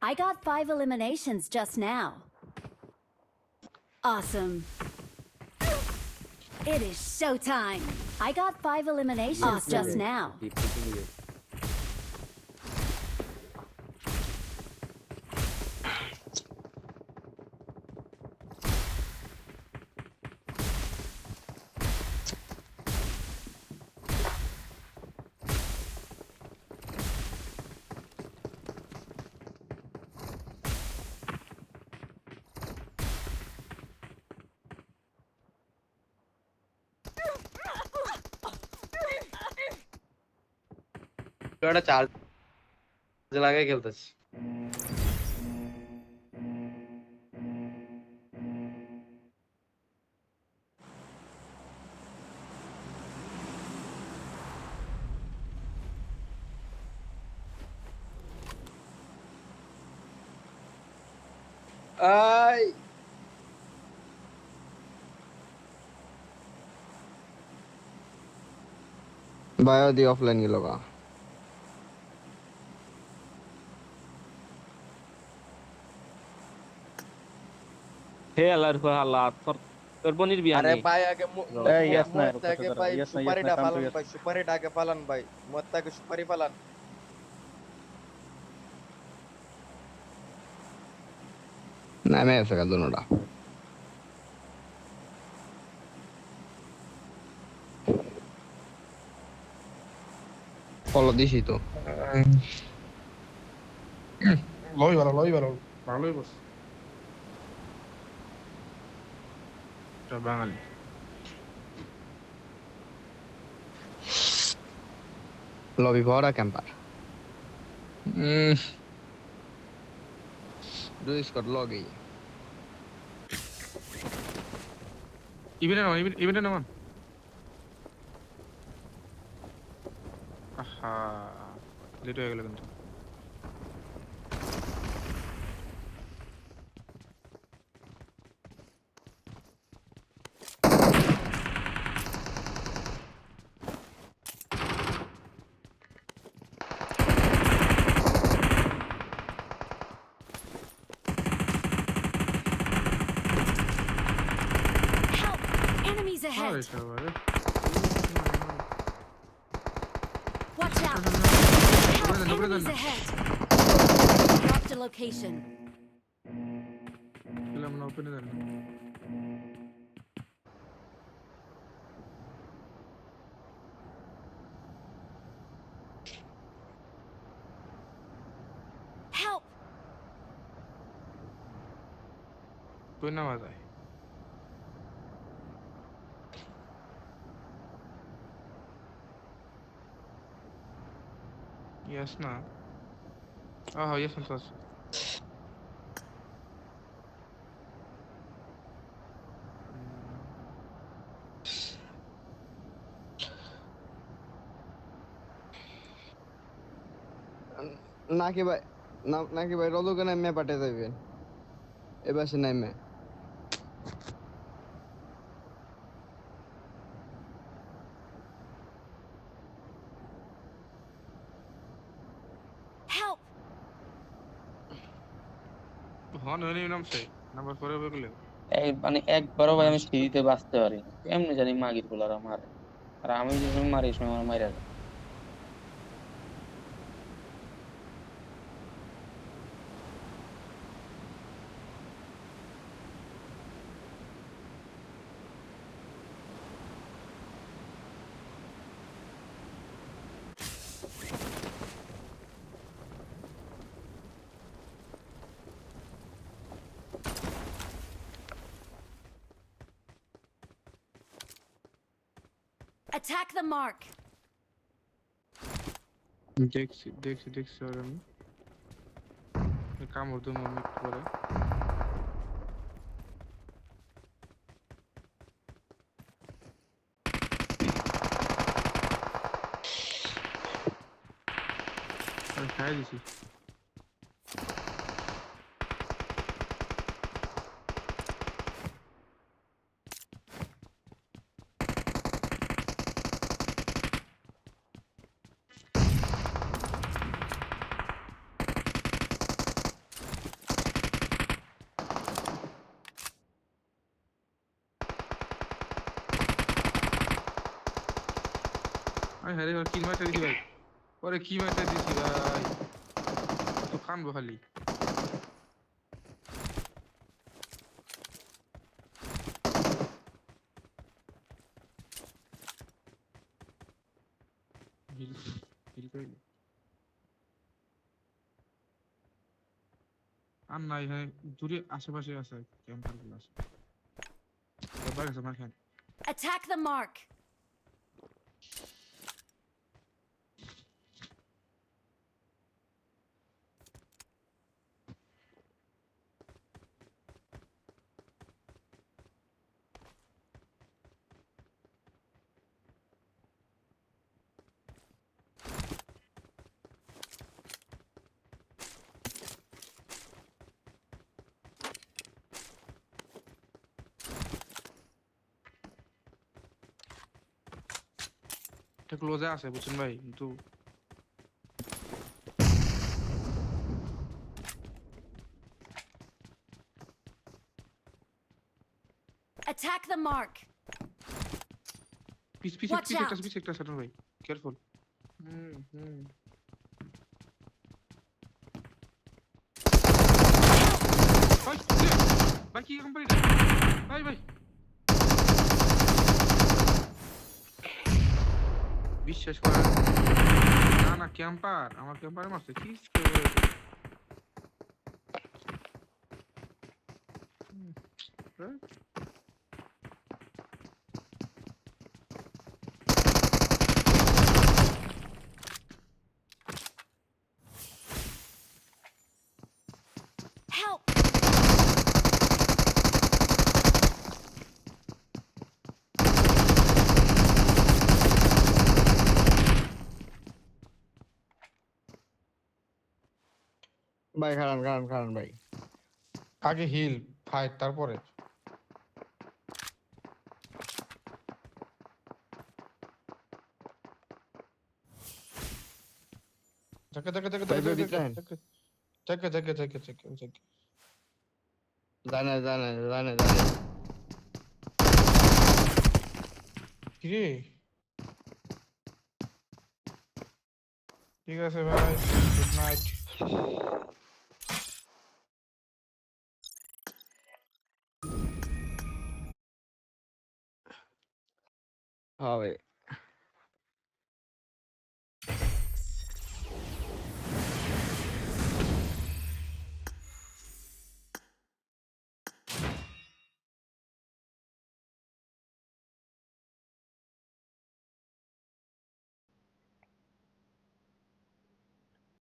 I got 5 eliminations just now. Awesome. It is showtime. I got 5 eliminations just now. একটা চার্জ লাগাই খেলতেছি আই Bio the offline ये लोगा হে আল্লাহর আল্লাহ তোর বোনের বিয়া আরে নেই ভাই আগে এই ইয়াসনা আগে ভাই সুপারিটা ফালান ভাই সুপারিটা আগে ফালান ভাই মোত্তাকে সুপারি ফালান নামে আছে কাদুনটা ফলো দিছি তো লই ভালো ভালোই বস বাঙালি লবি ভরা ক্যাম্পার দুই স্কট লগই ইভেন্টে নামান আহা লেট হয়ে গেল কিন্তু Help! Enemies আরে ahead! সবাই Watch out! Help! Enemies ahead! Marked a location. খেলাম না ওপেনে দেন Help! কই নামা যায় Yes, না yes, না আছে নাকি ভাই নাকি ভাই রদকে নামে পাঠিয়ে দেবেন এবার সে নামে Help! হন হয়নি নামছে নাম্বার 4 এ বলে এই মানে একবারও ভাই আমি সিঁড়িতে বাঁচতে পারি না কেমনে জানি মাগির পোলার আমার আর আমি যখন মারি সময় আমার মাইরা যায় Attack the mark! দেখছি আর আমি কামড় দেবো আমি একটু পরে খাই দিছি আরে হ্যাঁ রে কি মারটা দিছি ভাই ওরে কি মারটা দিছি ভাই তো কানবো খালি হিল কইলে আর নাই হ্যাঁ দূরে আশেপাশে আছে ক্যাম্পার গুলো আছে এবার গেছে মার খান Attack the mark! এটা ক্লোজে আছে বুঝছেন ভাই কিন্তু Attack the mark. পিছ পিছ Watch out. পিছ একটা সাটন ভাই কেয়ারফুল ভাই ভাই কি কোম্পানি ভাই ভাই বিশ্বাস করেন না ক্যাম্পার আমার ক্যাম্পারে মারছে কি Help. ভাই খারান ভাই। আগে হিল ফাইট তারপরে জানে। কিরে ঠিক আছে ভাই গুড নাইট হ্যাঁ ভাই।